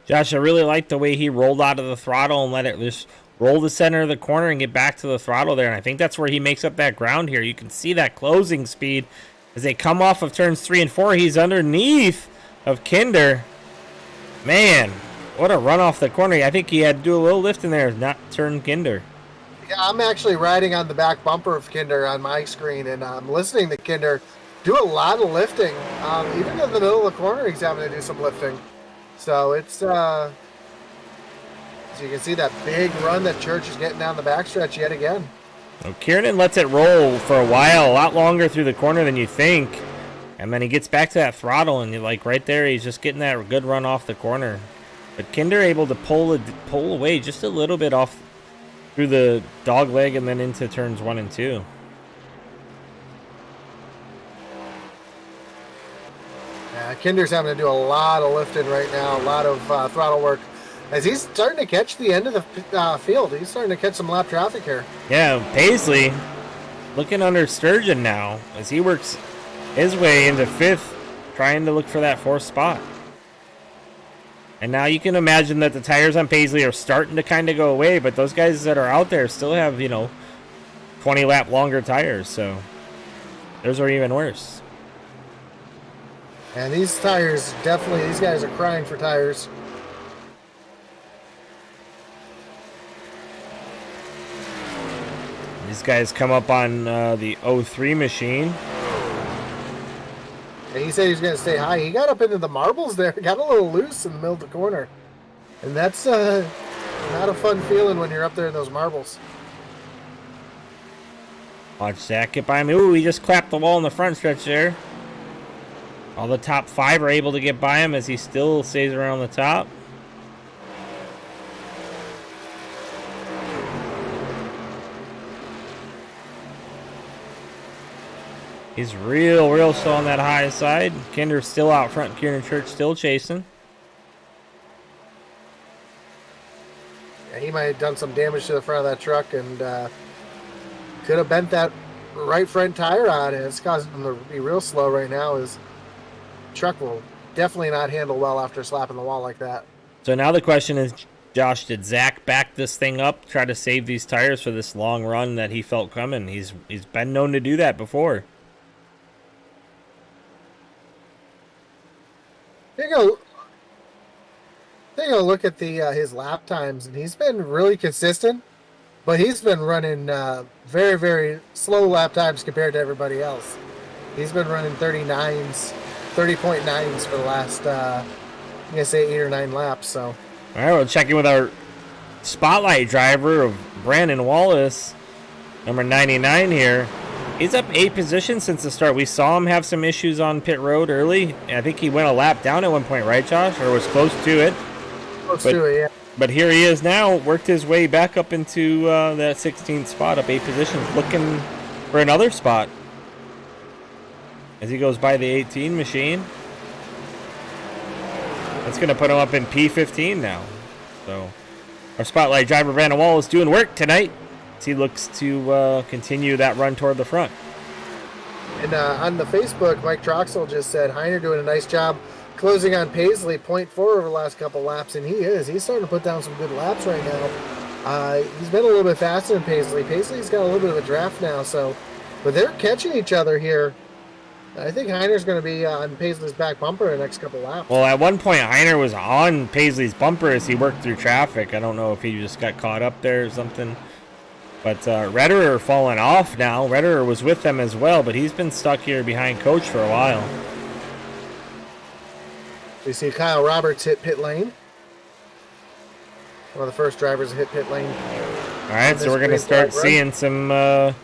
Josh, I really like the way he rolled out of the throttle and let it just roll the center of the corner and get back to the throttle there. And I think that's where he makes up that ground here. You can see that closing speed as they come off of turns 3 and 4. He's underneath of Kinder. Man, what a run off the corner. I think he had to do a little lift in there, not turn Kinder. Yeah, I'm actually riding on the back bumper of Kinder on my screen, and I'm listening to Kinder do a lot of lifting. Even in the middle of the corner, he's having to do some lifting. So it's, so you can see that big run that Church is getting down the backstretch yet again. Well, Kiernan lets it roll for a while, a lot longer through the corner than you think. And then he gets back to that throttle, and you're like right there, he's just getting that good run off the corner. But Kinder able to pull away just a little bit off through the dog leg and then into turns 1 and 2. Kinder's having to do a lot of lifting right now, a lot of throttle work. As he's starting to catch the end of the field. He's starting to catch some lap traffic here. Yeah, Paisley looking under Sturgeon now as he works his way into 5th, trying to look for that 4th spot. And now you can imagine that the tires on Paisley are starting to kind of go away, but those guys that are out there still have, 20 lap longer tires, so theirs are even worse. And these tires, definitely, these guys are crying for tires. These guys come up on the 03 machine. And he said he's going to stay high. He got up into the marbles there, got a little loose in the middle of the corner. And that's not a fun feeling when you're up there in those marbles. Watch Zach get by him. Ooh, he just clapped the wall in the front stretch there. All the top 5 are able to get by him as he still stays around the top. He's real slow on that high side. Kinder's still out front. Kieran Church still chasing. Yeah, he might have done some damage to the front of that truck and could have bent that right front tire out. And it's causing him to be real slow right now. His truck will definitely not handle well after slapping the wall like that. So now the question is, Josh, did Zach back this thing up, try to save these tires for this long run that he felt coming? He's been known to do that before. Take a look at his lap times, and he's been really consistent, but he's been running very, very slow lap times compared to everybody else. He's been running 30.9s for the last, I'm going to say 8 or 9 laps. So, all right, we'll check in with our spotlight driver of Brandon Wallace, number 99 here. He's up 8 positions since the start. We saw him have some issues on pit road early. I think he went a lap down at one point, right, Josh? Or was close to it. Yeah. But here he is now, worked his way back up into that 16th spot, up 8 positions, looking for another spot as he goes by the 18 machine. That's going to put him up in P15 now. So our spotlight driver, Brandon Wall, is doing work tonight. He looks to continue that run toward the front. And on the Facebook, Mike Troxel just said, Heiner doing a nice job closing on Paisley, 0.4 over the last couple laps, and he is. He's starting to put down some good laps right now. He's been a little bit faster than Paisley. Paisley's got a little bit of a draft now, but they're catching each other here. I think Heiner's going to be on Paisley's back bumper in the next couple laps. Well, at one point, Heiner was on Paisley's bumper as he worked through traffic. I don't know if he just got caught up there or something. But Redderer falling off now. Redderer was with them as well, but he's been stuck here behind Coach for a while. We see Kyle Roberts hit pit lane. One of the first drivers to hit pit lane. All right, so we're going to start seeing some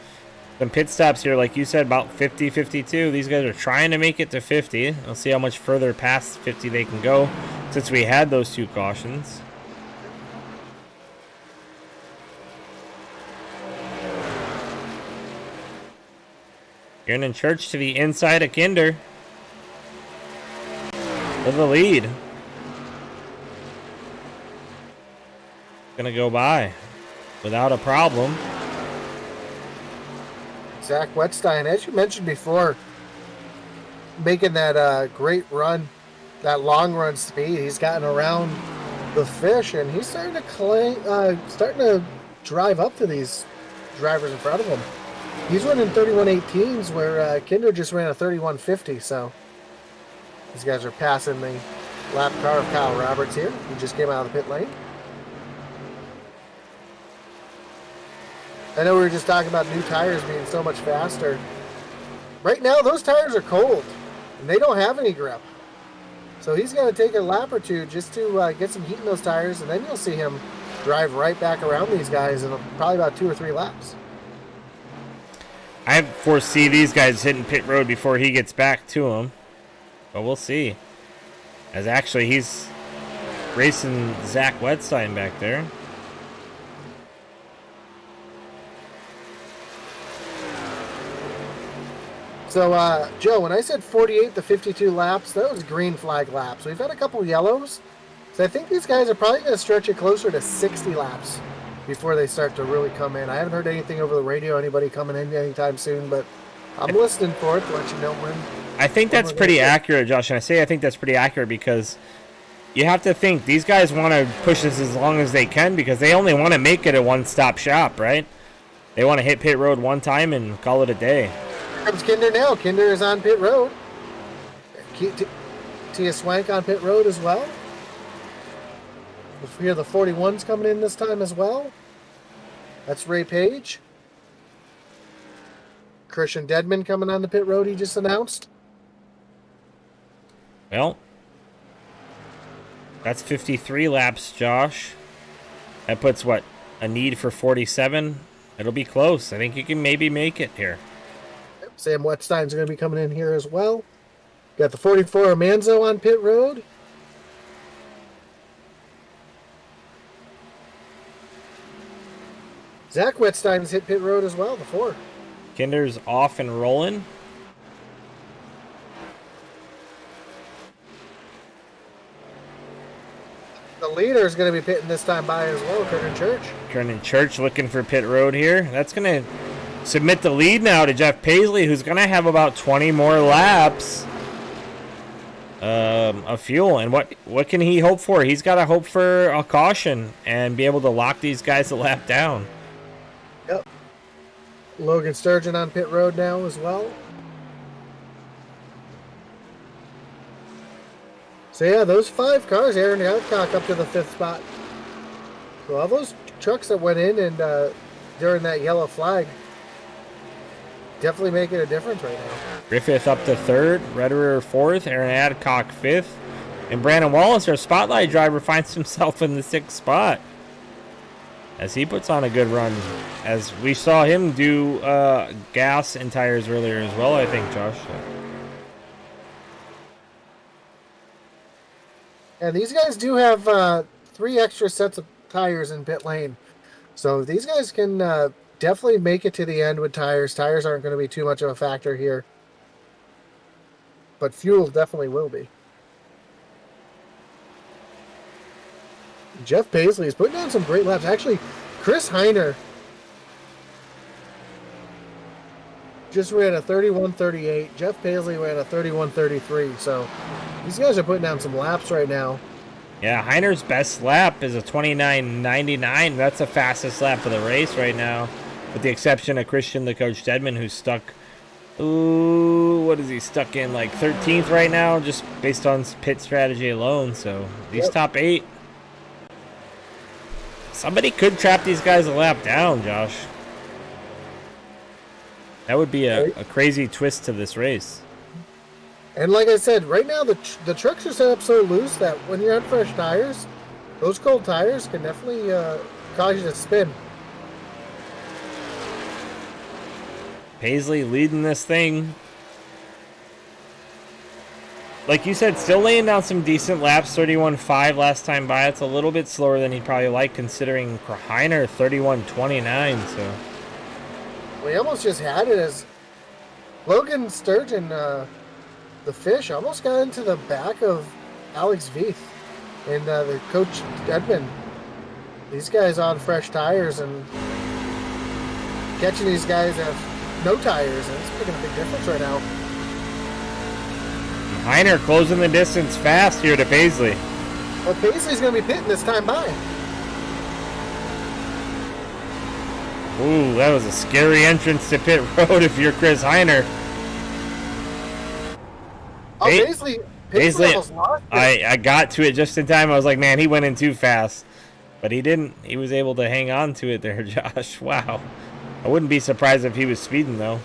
pit stops here. Like you said, about 50, 52. These guys are trying to make it to 50. We'll see how much further past 50 they can go since we had those 2 cautions. Kieran Church to the inside of Kinder. With the lead. Gonna go by without a problem. Zach Wetstein, as you mentioned before, making that great run, that long run speed. He's gotten around the fish, and he's starting to drive up to these drivers in front of him. He's running 31.18s where Kinder just ran a 31.50, so these guys are passing the lap car of Kyle Roberts here, who just came out of the pit lane. I know we were just talking about new tires being so much faster. Right now, those tires are cold, and they don't have any grip. So he's going to take a lap or two just to get some heat in those tires, and then you'll see him drive right back around these guys in probably about 2 or 3 laps. I foresee these guys hitting pit road before he gets back to them. But we'll see. As actually he's racing Zach Wetstein back there. So, Joe, when I said 48 to 52 laps, that was green flag laps. We've had a couple yellows, So I think these guys are probably going to stretch it closer to 60 laps before they start to really come in. I haven't heard anything over the radio, anybody coming in anytime soon, but I'm listening for it to let you know when. I think that's pretty accurate, Josh. And I think that's pretty accurate because you have to think these guys want to push this as long as they can because they only want to make it a one-stop shop, right? They want to hit pit road one time and call it a day. Here comes Kinder now. Kinder is on pit road. Tia Swank on pit road as well. We hear the 41's coming in this time as well. That's Ray Page. Christian Dedman coming on the pit road, he just announced. Well, that's 53 laps, Josh. That puts, what, a need for 47? It'll be close. I think you can maybe make it here. Sam Wetstein's going to be coming in here as well. Got the 44 Manzo on pit road. Zach Wetstein's hit pit road as well, the 4. Kinder's off and rolling. The leader is going to be pitting this time by as well, Kernan Church. Kernan Church looking for pit road here. That's going to submit the lead now to Jeff Paisley, who's going to have about 20 more laps of fuel. And what can he hope for? He's got to hope for a caution and be able to lock these guys a lap down. Yep. Logan Sturgeon on pit road now as well. So yeah, those 5 cars, Aaron Adcock up to the 5th spot. So all those trucks that went in and during that yellow flag definitely making a difference right now. Griffith up to 3rd, Rederer 4th, Aaron Adcock 5th, and Brandon Wallace, our spotlight driver, finds himself in the 6th spot as he puts on a good run, as we saw him do gas and tires earlier as well, I think, Josh. Yeah, these guys do have 3 extra sets of tires in pit lane. So these guys can definitely make it to the end with tires. Tires aren't going to be too much of a factor here. But fuel definitely will be. Jeff Paisley is putting down some great laps. Actually, Chris Heiner just ran a 31.38. Jeff Paisley ran a 31.33. So these guys are putting down some laps right now. Yeah, Heiner's best lap is a 29.99. That's the fastest lap of the race right now, with the exception of Christian, the coach Dedman, who's stuck. Ooh, what is he stuck in? Like 13th right now, just based on pit strategy alone. So these top 8. Somebody could trap these guys a lap down, Josh. That would be a crazy twist to this race. And like I said, right now the trucks are set up so loose that when you're on fresh tires, those cold tires can definitely cause you to spin. Paisley leading this thing. Like you said, still laying down some decent laps. 31.5 last time by. It's a little bit slower than he'd probably like, considering Heiner 31.29. So we almost just had it as Logan Sturgeon, the fish, almost got into the back of Alex Veith and the coach Edmund. These guys on fresh tires and catching these guys that have no tires, and it's making a big difference right now. Heiner closing the distance fast here to Paisley. Well, Paisley's going to be pitting this time by. Ooh, that was a scary entrance to pit road if you're Chris Heiner. Oh, Paisley almost lost it. I got to it just in time. I was like, man, he went in too fast. But he didn't. He was able to hang on to it there, Josh. Wow. I wouldn't be surprised if he was speeding, though.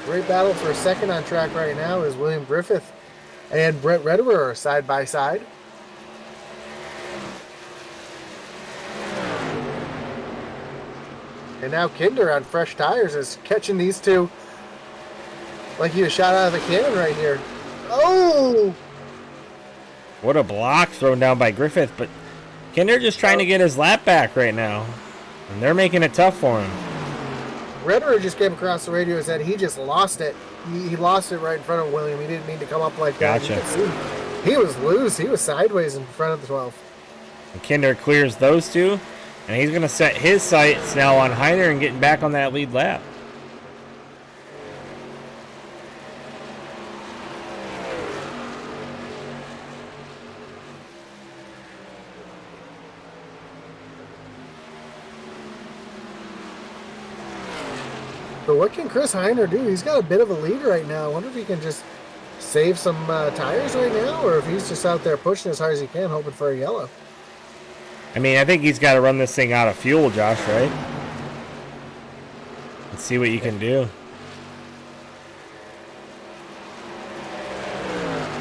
Great battle for second on track right now is William Griffith and Brett Rederer side by side. And now Kinder on fresh tires is catching these two like he was shot out of the cannon right here. Oh! What a block thrown down by Griffith, but Kinder just trying to get his lap back right now. And they're making it tough for him. Rederer just came across the radio and said he just lost it. He lost it right in front of William. He didn't mean to come up like that. Gotcha. You can see He was loose. He was sideways in front of the 12. And Kinder clears those two, and he's going to set his sights now on Heiner and getting back on that lead lap. But what can Chris Heiner do? He's got a bit of a lead right now. I wonder if he can just save some tires right now, or if he's just out there pushing as hard as he can, hoping for a yellow. I mean, I think he's got to run this thing out of fuel, Josh, right? Let's see what you can do.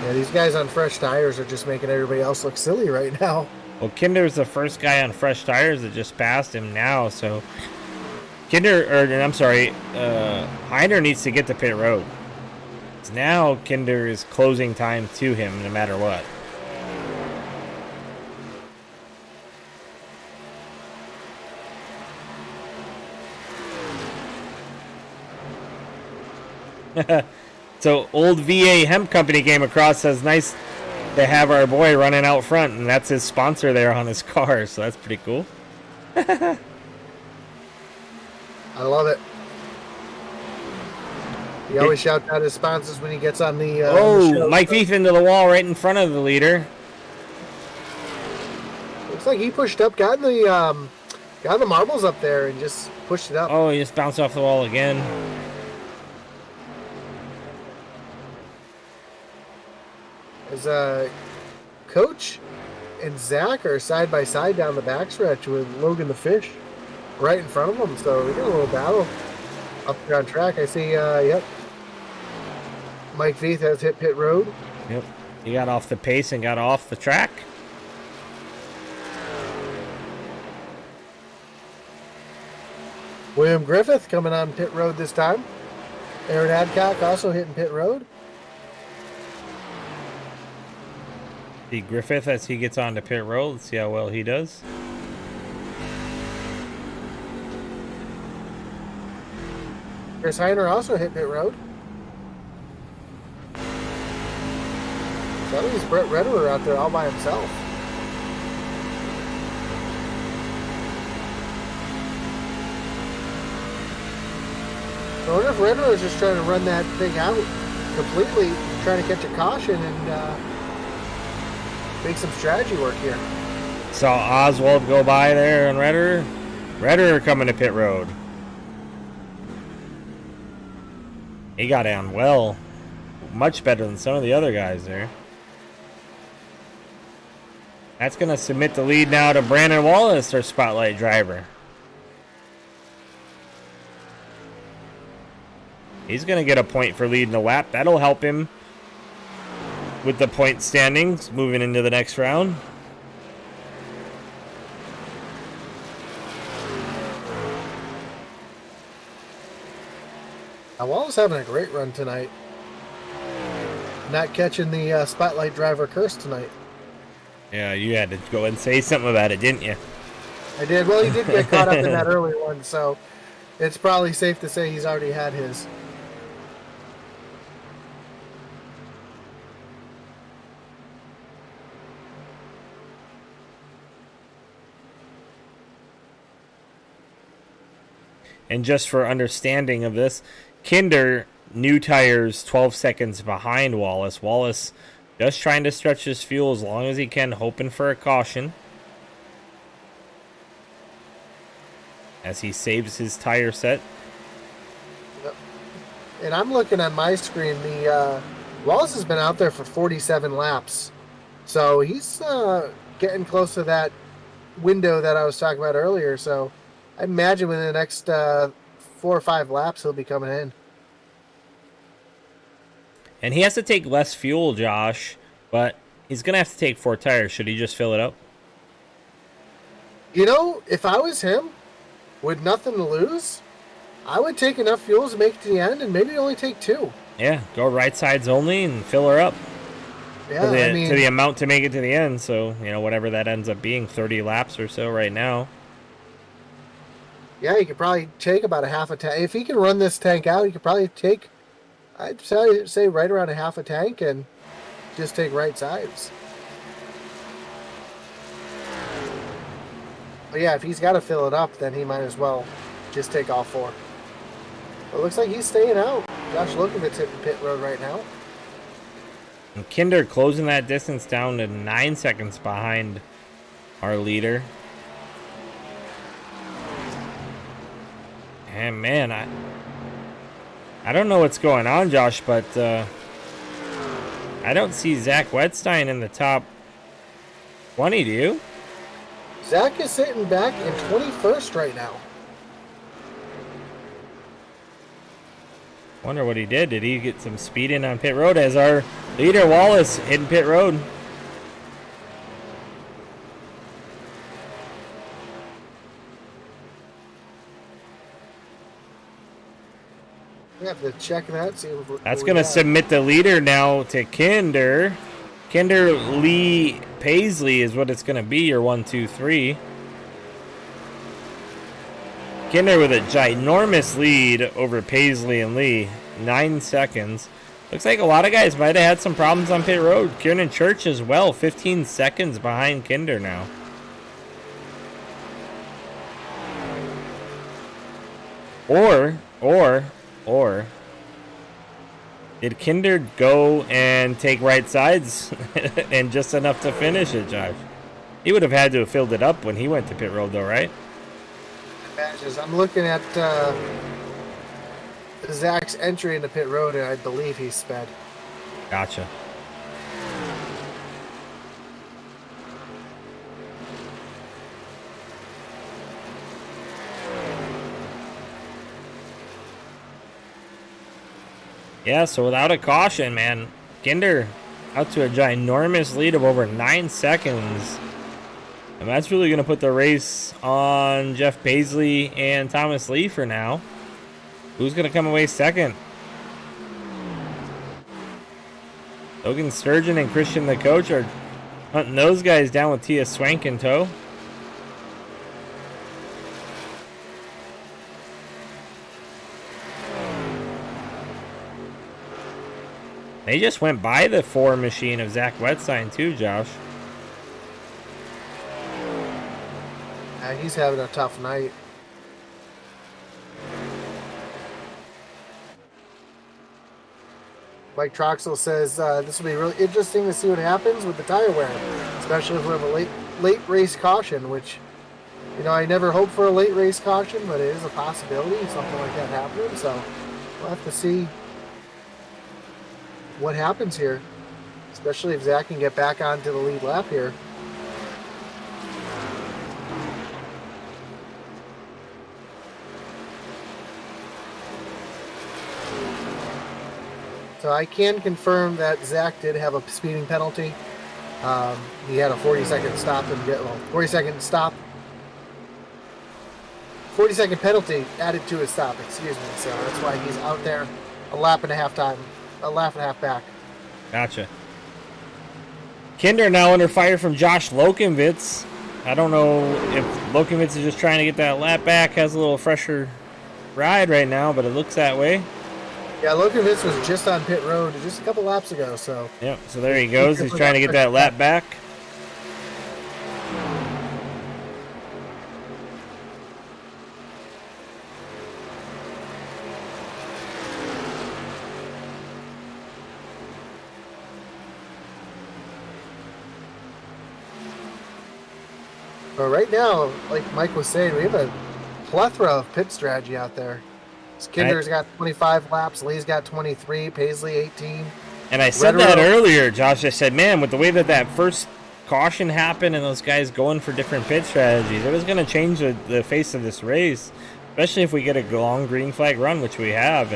Yeah, these guys on fresh tires are just making everybody else look silly right now. Well, Kinder's the first guy on fresh tires that just passed him now, so Heiner needs to get to pit road. Now Kinder is closing time to him no matter what. So old VA Hemp Company came across, says nice to have our boy running out front, and that's his sponsor there on his car, so that's pretty cool. I love it. He always shouts out his sponsors when he gets on the show. Mike Veith into the wall right in front of the leader. Looks like he pushed up, got the marbles up there and just pushed it up. Oh, he just bounced off the wall again. As Coach and Zach are side by side down the backstretch with Logan the Fish right in front of them. So we got a little battle up there on track. I see, yep. Mike Veith has hit pit road. Yep. He got off the pace and got off the track. William Griffith coming on pit road this time. Aaron Adcock also hitting pit road. See Griffith as he gets onto pit road. Let's see how well he does. Chris Heiner also hit pit road. So that leaves Brett Redder out there all by himself. I wonder if Redder is just trying to run that thing out completely, trying to catch a caution and make some strategy work here. Saw Oswald go by there and Redder. Redder coming to pit road. He got on well. Much better than some of the other guys there. That's going to submit the lead now to Brandon Wallace, our spotlight driver. He's going to get a point for leading the lap. That'll help him with the point standings moving into the next round. Wallace having a great run tonight. Not catching the spotlight driver curse tonight. Yeah, you had to go and say something about it, didn't you? I did. Well, he did get caught up in that early one, so it's probably safe to say he's already had his. And just for understanding of this, Kinder, new tires 12 seconds behind Wallace. Wallace just trying to stretch his fuel as long as he can, hoping for a caution. As he saves his tire set. Yep. And I'm looking on my screen, the Wallace has been out there for 47 laps. So he's getting close to that window that I was talking about earlier. So I imagine within the next 4 or 5 laps, he'll be coming in. And he has to take less fuel, Josh, but he's going to have to take 4 tires. Should he just fill it up? You know, if I was him, with nothing to lose, I would take enough fuel to make it to the end and maybe only take 2. Yeah, go right sides only and fill her up. Yeah, to the amount to make it to the end. So, you know, whatever that ends up being, 30 laps or so right now. Yeah, he could probably take about a half a tank. If he can run this tank out, he could probably take, I'd say right around a half a tank and just take right sides. But yeah, if he's got to fill it up, then he might as well just take all 4. It looks like he's staying out. Josh Lokovitz hitting pit road right now. And Kinder closing that distance down to 9 seconds behind our leader. And man, I don't know what's going on, Josh, but I don't see Zach Wedstein in the top 20, do you? Zach is sitting back in 21st right now. Wonder what he did. Did he get some speed in on pit road as our leader Wallace hitting pit road? We have to check that. See what That's going to submit the leader now to Kinder. Kinder Lee Paisley is what it's going to be, your 1, 2, 3. Kinder with a ginormous lead over Paisley and Lee. 9 seconds. Looks like a lot of guys might have had some problems on pit road. Kieran Church as well. 15 seconds behind Kinder now. Or did Kinder go and take right sides and just enough to finish it, Josh? He would have had to have filled it up when he went to pit road though, right? Matches. I'm looking at Zach's entry into pit road, and I believe he's sped. Gotcha. Yeah, so without a caution, man, Kinder out to a ginormous lead of over 9 seconds. And that's really going to put the race on Jeff Paisley and Thomas Lee for now. Who's going to come away second? Logan Sturgeon and Christian the coach are hunting those guys down with Tia Swank in tow. They just went by the 4 machine of Zach Wetzine too, Josh. He's having a tough night. Mike Troxel says this will be really interesting to see what happens with the tire wear, especially if we have a late race caution, which, you know, I never hope for a late race caution, but it is a possibility, something like that happening. So we'll have to see what happens here, especially if Zach can get back onto the lead lap here. So I can confirm that Zach did have a speeding penalty. He had a 40-second stop and 40-second penalty added to his stop. Excuse me. So that's why he's out there a lap and a half back. Gotcha. Kinder now under fire from Josh Lokenvitz. I don't know if Lokenvitz is just trying to get that lap back, has a little fresher ride right now, but it looks that way. Yeah, Lokenvitz was just on pit road just a couple laps ago, so. Yep, so there he goes. He's trying to get that lap back. But right now, like Mike was saying, we have a plethora of pit strategy out there. Kinder's got 25 laps, Lee's got 23, Paisley 18. And I said that earlier, Josh. I said, man, with the way that first caution happened and those guys going for different pit strategies, it was going to change the face of this race, especially if we get a long green flag run, which we have.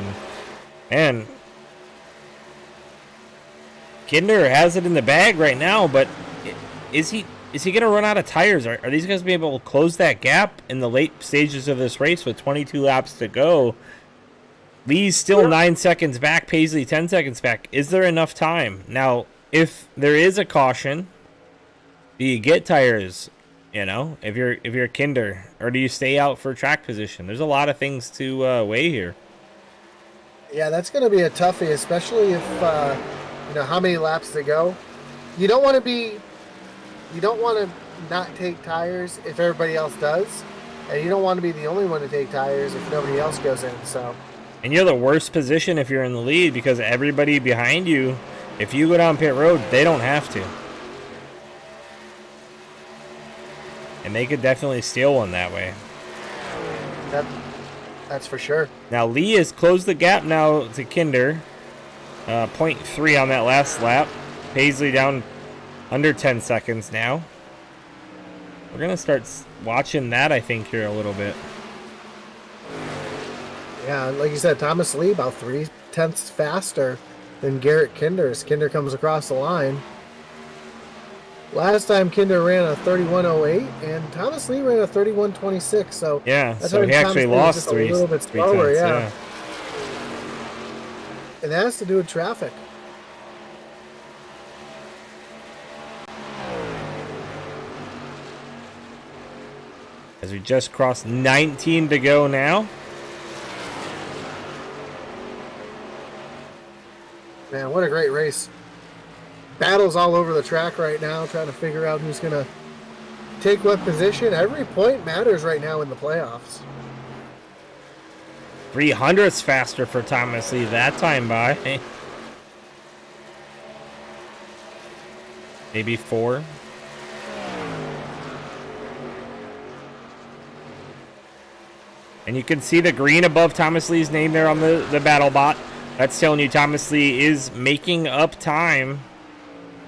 And Kinder has it in the bag right now, but is he going to run out of tires? Are these guys going to be able to close that gap in the late stages of this race with 22 laps to go? Lee's still 9 seconds back, Paisley 10 seconds back. Is there enough time? Now, if there is a caution, do you get tires, you know, if you're Kinder, or do you stay out for track position? There's a lot of things to weigh here. Yeah, that's going to be a toughie, especially if you know, how many laps to go. You don't want to not take tires if everybody else does, and you don't want to be the only one to take tires if nobody else goes in. So, And you're the worst position if you're in the lead because everybody behind you, if you go down pit road, they don't have to. And they could definitely steal one that way. That's for sure. Now Lee has closed the gap now to Kinder. 0.3 on that last lap. Paisley down under 10 seconds now. We're going to start watching that, I think, here a little bit. Yeah, like you said, Thomas Lee about 0.3 faster than Garrett Kinder as Kinder comes across the line. Last time Kinder ran a 31.08 and Thomas Lee ran a 31.26. So yeah, so he actually lost a little bit slower. Yeah. yeah. And that has to do with traffic. As we just crossed 19 to go now. Man, what a great race. Battles all over the track right now, trying to figure out who's going to take what position. Every point matters right now in the playoffs. 300ths faster for Thomas Lee that time by. Maybe 4. And you can see the green above Thomas Lee's name there on the battle bot. That's telling you Thomas Lee is making up time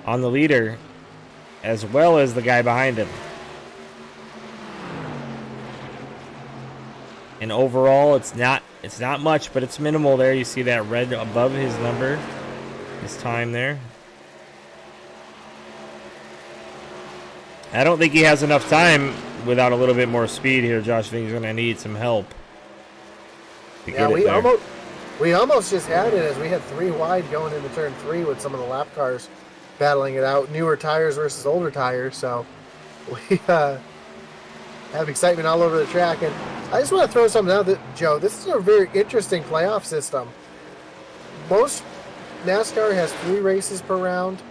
on the leader as well as the guy behind him. And overall, it's not much, but it's minimal there. You see that red above his number, his time there. I don't think he has enough time without a little bit more speed here. Josh, I think he's going to need some help. Yeah, we almost just had it as we had 3 wide going into turn 3 with some of the lap cars battling it out. Newer tires versus older tires. So we have excitement all over the track. And I just want to throw something out, Joe. This is a very interesting playoff system. Most NASCAR has 3 races per round.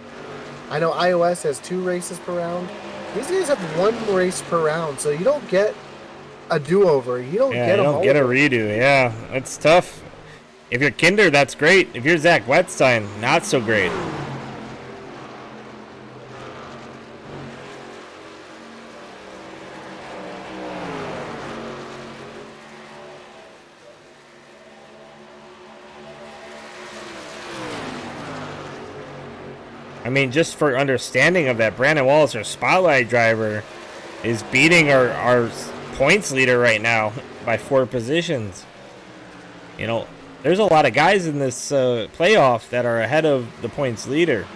I know iOS has 2 races per round. These guys have 1 race per round, so you don't get a do-over. You don't get a redo. Yeah, it's tough. If you're Kinder, that's great. If you're Zach Wetstein, not so great. I mean, just for understanding of that, Brandon Wallace, our spotlight driver, is beating our points leader right now by 4 positions. You know, there's a lot of guys in this playoff that are ahead of the points leader.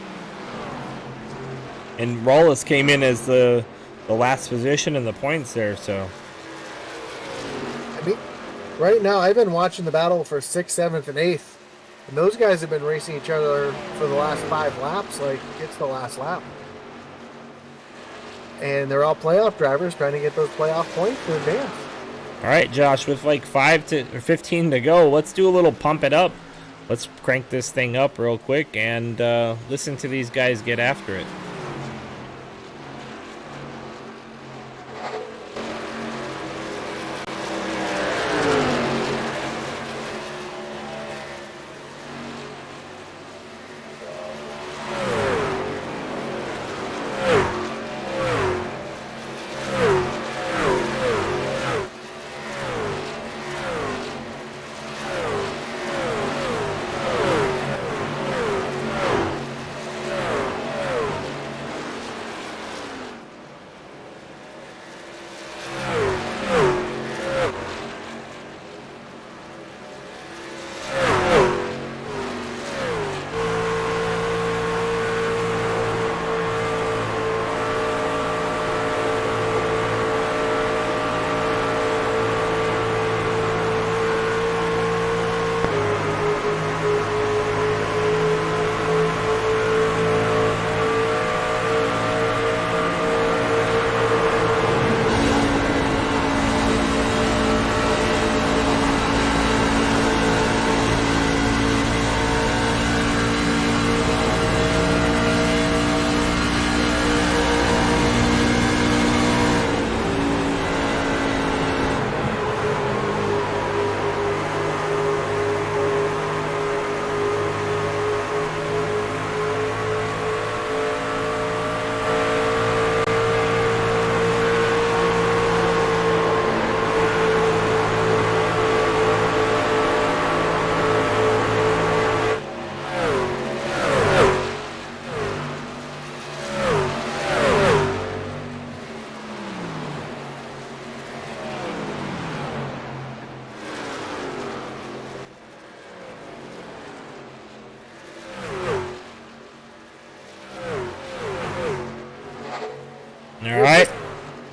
And Wallace came in as the last position in the points there, so. I mean, right now, I've been watching the battle for 6th, 7th, and 8th. And those guys have been racing each other for the last 5 laps, like it's the last lap. And they're all playoff drivers trying to get those playoff points to advance. All right, Josh, with like 15 to go, let's do a little pump it up. Let's crank this thing up real quick and listen to these guys get after it.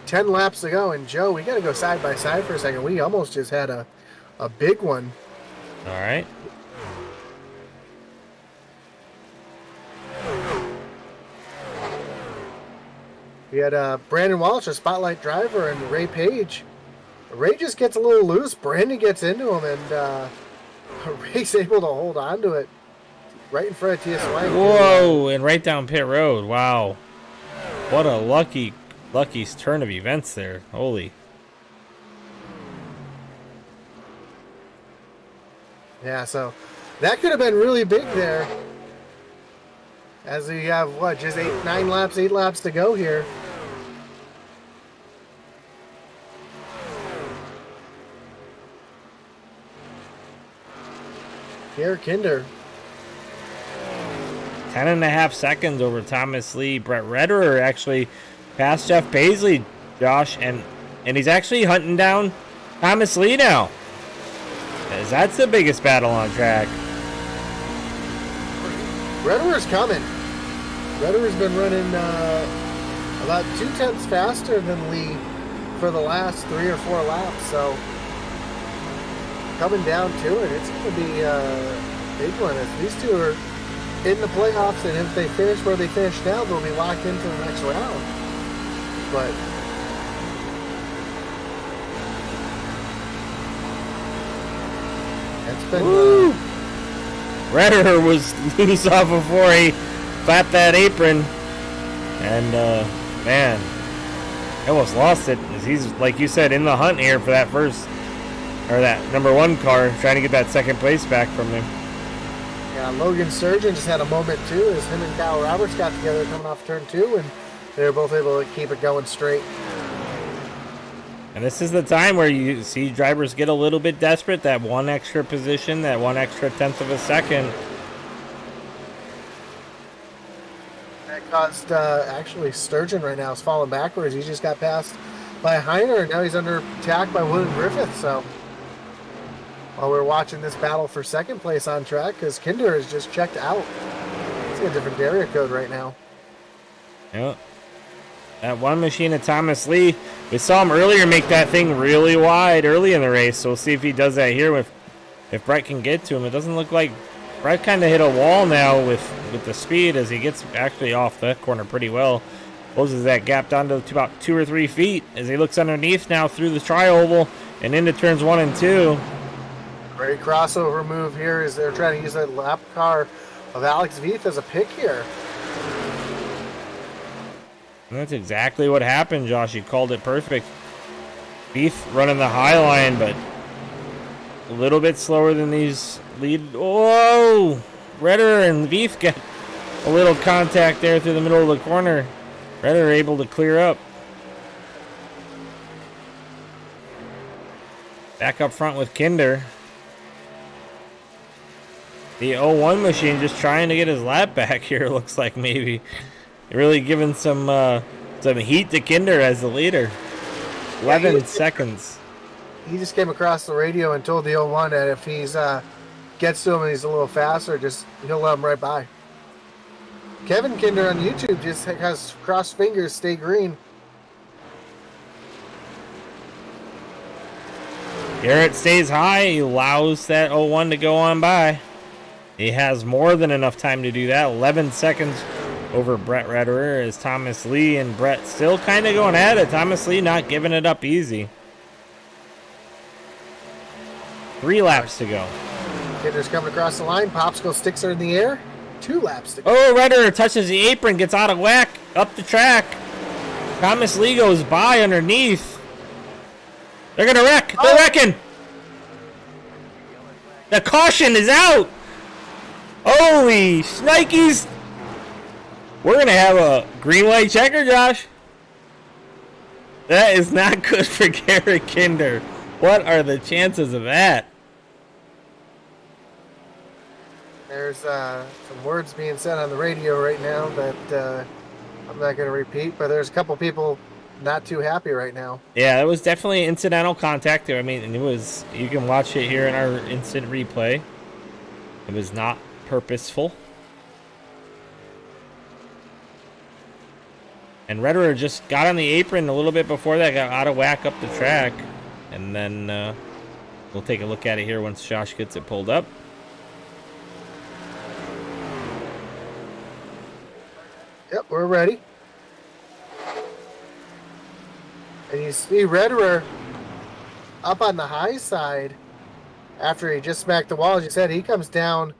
10 laps to go. And Joe, we got to go side by side for a second. We almost just had a big one. All right. We had Brandon Walsh, a spotlight driver, and Ray Page. Ray just gets a little loose. Brandon gets into him, and Ray's able to hold on to it right in front of T.S. White. Whoa, and right down pit road. Wow. What a lucky turn of events there. Holy. Yeah, so that could have been really big there. As we have, what, just 8 laps to go here. Garrett Kinder. 10.5 seconds over Thomas Lee. Brett Redderer actually passed Jeff Paisley, Josh, and he's actually hunting down Thomas Lee now. As that's the biggest battle on track. Redderer's coming. Redderer's been running about 0.2 faster than Lee for the last 3 or 4 laps, so coming down to it, it's going to be a big one. If these two are in the playoffs, and if they finish where they finish now, they'll be locked into the next round. But it's been Redderer was loose off before he clapped that apron, and man, I almost lost it. He's, like you said, in the hunt here for that first, or that number 1 car, trying to get that second place back from him. Yeah, Logan Sturgeon just had a moment too, as him and Kyle Roberts got together coming off turn 2, and they were both able to keep it going straight. And this is the time where you see drivers get a little bit desperate, that 1 extra position, that 1 extra 1/10 of a second. That caused, actually, Sturgeon right now is falling backwards. He just got passed by Heiner, and now he's under attack by Wood and Griffith, so while we're watching this battle for second place on track, because Kinder is just checked out. He's got a different area code right now. Yeah. That one machine of Thomas Lee, we saw him earlier make that thing really wide early in the race, so we'll see if he does that here if Brett can get to him. It doesn't look like Brett kind of hit a wall now with the speed, as he gets actually off the corner pretty well. Closes that gap down to about 2 or 3 feet as he looks underneath now through the tri-oval and into turns 1 and 2. Great crossover move here as they're trying to use that lap car of Alex Veith as a pick here. And that's exactly what happened, Josh. You called it perfect. Veith running the high line, but a little bit slower than these lead. Whoa! Redder and Veith get a little contact there through the middle of the corner. Redder able to clear up. Back up front with Kinder. The 01 machine just trying to get his lap back here, looks like maybe. Really giving some heat to Kinder as the leader. 11 seconds. He just came across the radio and told the 01 that if he's gets to him and he's a little faster, just he'll let him right by. Kevin Kinder on YouTube just has crossed fingers, stay green. Garrett stays high. He allows that 01 to go on by. He has more than enough time to do that. 11 seconds over Brett Redderer as Thomas Lee and Brett still kind of going at it. Thomas Lee not giving it up easy. 3 laps to go. Kinder's coming across the line. Popsicle sticks are in the air. 2 laps to go. Oh, Redderer touches the apron, gets out of whack, up the track. Thomas Lee goes by underneath. They're going to wreck. They're wrecking. The caution is out. Holy shnikes. We're going to have a green white checker, Josh. That is not good for Garrett Kinder. What are the chances of that? There's some words being said on the radio right now that I'm not going to repeat, but there's a couple people not too happy right now. Yeah, it was definitely incidental contact. I mean, it was, you can watch it here in our instant replay. It was not purposeful. And Redder just got on the apron a little bit before that, got out of whack up the track. And then we'll take a look at it here once Josh gets it pulled up. Yep, we're ready. And you see Redder up on the high side after he just smacked the wall. As you said, he comes down.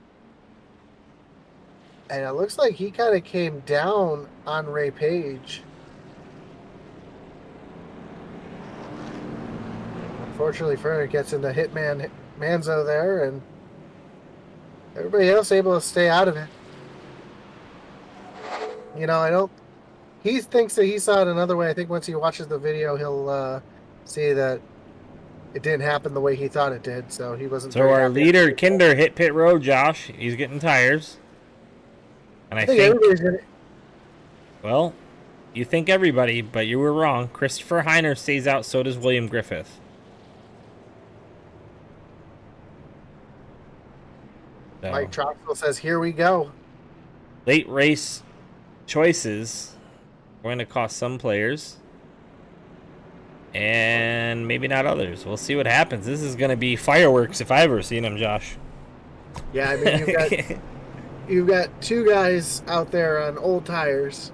And it looks like he kind of came down on Ray Page. Unfortunately, Ferner gets into Hitman Manzo there, and everybody else able to stay out of it. You know, I don't. He thinks that he saw it another way. I think once he watches the video, he'll see that it didn't happen the way he thought it did. So he wasn't. So our leader, Kinder, hit pit road. Josh, he's getting tires. And I think everybody's gonna... Well, you think everybody, but you were wrong. Christopher Heiner stays out, so does William Griffith. So, Mike Troxel says, here we go. Late race choices are going to cost some players. And maybe not others. We'll see what happens. This is going to be fireworks if I've ever seen them, Josh. Yeah, I mean, you've got two guys out there on old tires.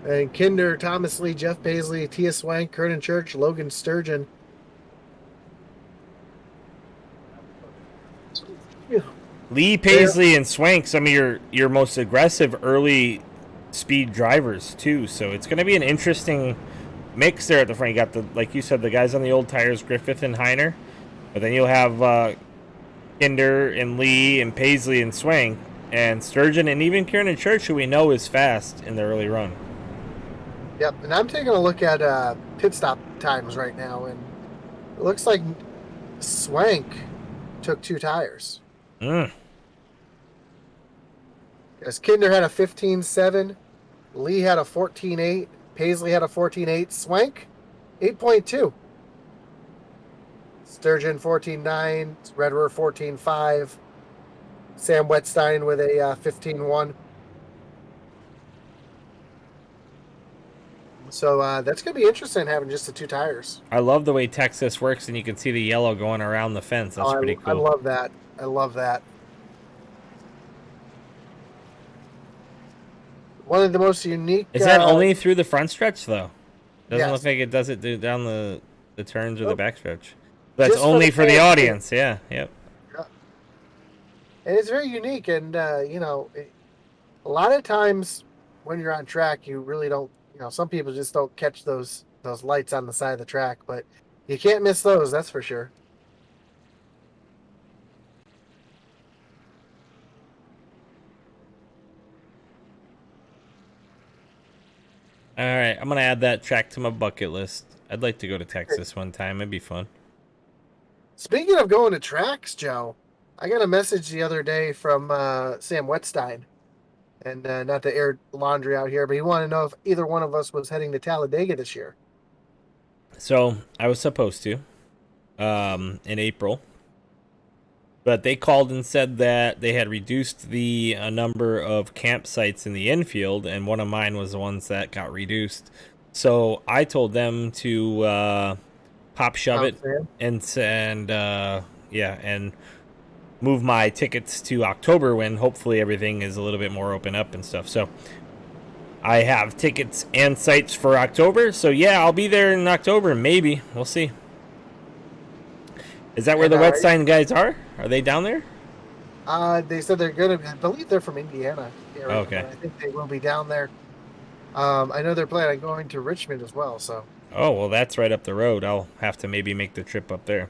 And Kinder, Thomas Lee, Jeff Paisley, Tia Swank, Kernan Church, Logan Sturgeon. Lee, Paisley, and Swank, some of your most aggressive early speed drivers, too. So it's going to be an interesting mix there at the front. You got, like you said, the guys on the old tires, Griffith and Heiner. But then you'll have Kinder and Lee and Paisley and Swank and Sturgeon and even Kieran Church, who we know is fast in the early run. Yep, and I'm taking a look at pit stop times right now, and it looks like Swank took 2 tires. As Kinder had a 15.7, Lee had a 14.8, Paisley had a 14.8, Swank 8.2, Sturgeon 14.9, Redder 14.5, Sam Wetstein with a 15.1. So that's going to be interesting having just the 2 tires. I love the way Texas works, and you can see the yellow going around the fence. That's pretty cool. I love that. I love that. One of the most unique... Is that only through the front stretch, though? Doesn't yes. look like it does it down the turns or the back stretch. That's only for the audience, yeah. Yep. Yeah. And it's very unique, and, you know, a lot of times when you're on track, you really don't, you know, some people just don't catch those lights on the side of the track, but you can't miss those, that's for sure. All right, I'm going to add that track to my bucket list. I'd like to go to Texas one time. It'd be fun. Speaking of going to tracks, Joe, I got a message the other day from Sam Wetstein. And not to air laundry out here, but he wanted to know if either one of us was heading to Talladega this year. So, I was supposed to in April. But they called and said that they had reduced the number of campsites in the infield, and one of mine was the ones that got reduced. So I told them to pop shove it and move my tickets to October when hopefully everything is a little bit more open up and stuff. So I have tickets and sites for October. So yeah, I'll be there in October. Maybe. We'll see. Is that where the Wetstein guys are? Are they down there? They said they're going to. I believe they're from Indiana. Area, okay. I think they will be down there. I know they're planning on going to Richmond as well. So. Oh well, that's right up the road. I'll have to maybe make the trip up there.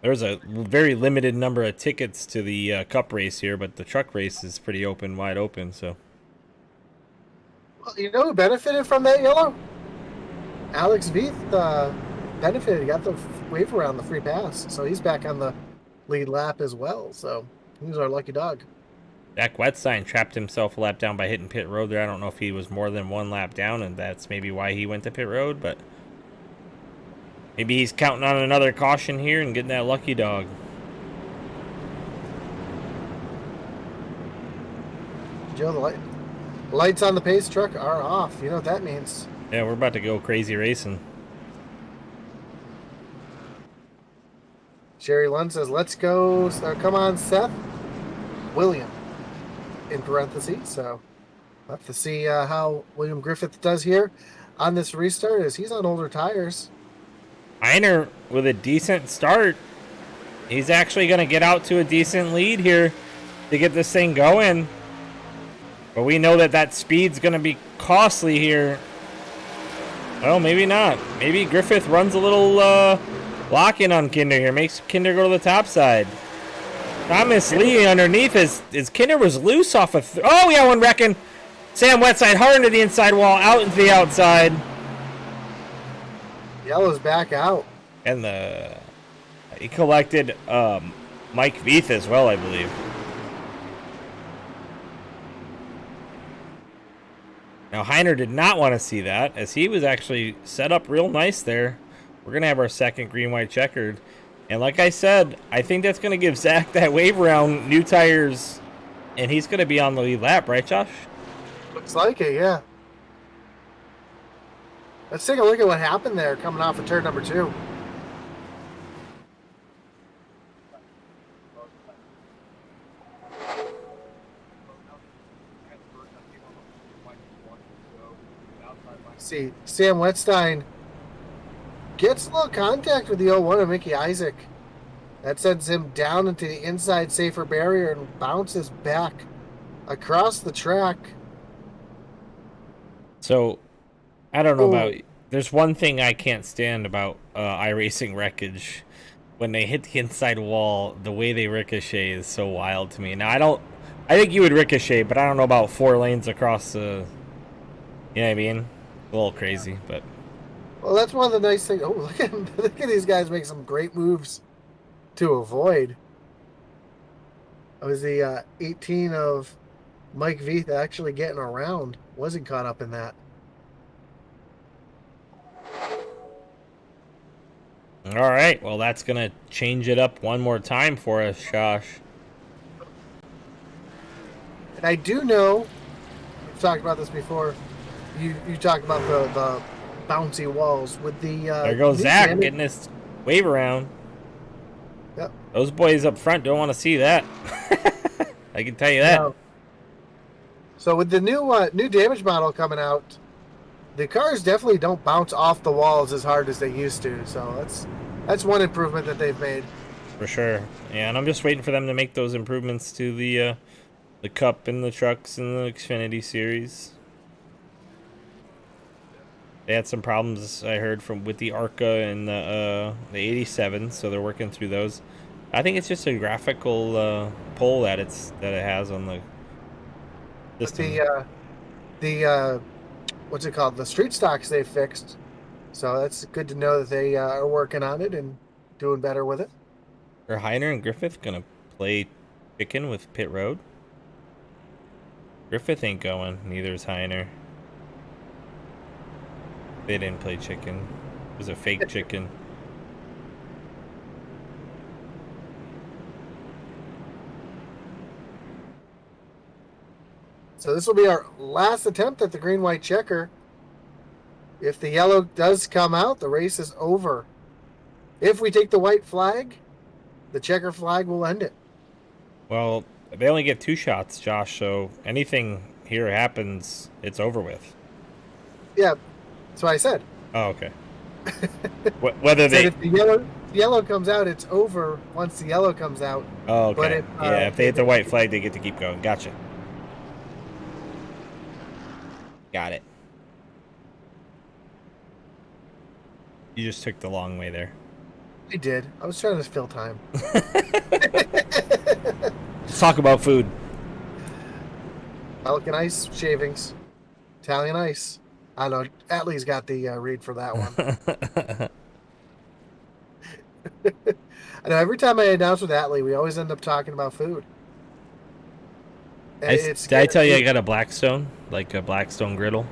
There's a very limited number of tickets to the Cup race here, but the truck race is pretty wide open. So. Well, you know who benefited from that yellow? Alex Veith benefited. He got the wave around the free pass, so he's back on the lead lap as well. So he's our lucky dog. Zach Wetstein trapped himself a lap down by hitting pit road there. I don't know if he was more than 1 lap down, and that's maybe why he went to pit road, but maybe he's counting on another caution here and getting that lucky dog. Joe, the light. Lights on the pace truck are off. You know what that means. Yeah, we're about to go crazy racing. Jerry Lund says, let's go. Come on, Seth. William, in parentheses. So we'll have to see how William Griffith does here on this restart, as he's on older tires. Heiner with a decent start. He's actually going to get out to a decent lead here to get this thing going. But we know that that speed's going to be costly here. Well, maybe not. Maybe Griffith runs a little lock-in on Kinder here. Makes Kinder go to the top side. Thomas Lee underneath his Kinder was loose off of... Oh, we got one wrecking. Sam Wetside hard into the inside wall, out into the outside. Yellow's back out. And he collected Mike Veith as well, I believe. Now, Heiner did not want to see that, as he was actually set up real nice there. We're going to have our second green-white checkered. And like I said, I think that's going to give Zach that wave around, new tires, and he's going to be on the lead lap, right, Josh? Looks like it, yeah. Let's take a look at what happened there coming off of turn number 2. See, Sam Wetstein gets a little contact with the 01 of Mickey Isaac. That sends him down into the inside safer barrier and bounces back across the track. So, I don't know about... There's one thing I can't stand about iRacing wreckage. When they hit the inside wall, the way they ricochet is so wild to me. Now, I think you would ricochet, but I don't know about 4 lanes across the... You know what I mean? A little crazy, but... Well, that's one of the nice things. Oh, look at these guys make some great moves to avoid. That was the 18 of Mike Veith actually getting around. Wasn't caught up in that. All right, well, that's going to change it up one more time for us, Josh. And I do know, we've talked about this before, you talked about the bouncy walls with the... there goes Zach getting this wave around. Yep. Those boys up front don't want to see that. I can tell you that. No. So with the new damage model coming out, the cars definitely don't bounce off the walls as hard as they used to. So that's one improvement that they've made. For sure. Yeah, and I'm just waiting for them to make those improvements to the Cup and the trucks and the Xfinity Series. They had some problems, I heard, with the ARCA and the 87, so they're working through those. I think it's just a graphical pull that it has on the system. The what's it called? The street stocks they fixed. So that's good to know that they are working on it and doing better with it. Are Heiner and Griffith gonna play chicken with Pit Road? Griffith ain't going. Neither is Heiner. They didn't play chicken. It was a fake chicken. So this will be our last attempt at the green-white checker. If the yellow does come out, the race is over. If we take the white flag, the checker flag will end it. Well, they only get 2 shots, Josh, so anything here happens, it's over with. Yeah. That's what I said. Oh, okay. Whether they... if the yellow comes out, it's over once the yellow comes out. Oh, okay. But if they hit the white flag, they get to keep going. Gotcha. Got it. You just took the long way there. I did. I was trying to fill time. Let's talk about food. Pelican ice shavings. Italian ice. I know. Atlee's got the read for that one. I know. Every time I announce with Atlee, we always end up talking about food. Did I tell you I got a Blackstone? Like a Blackstone griddle?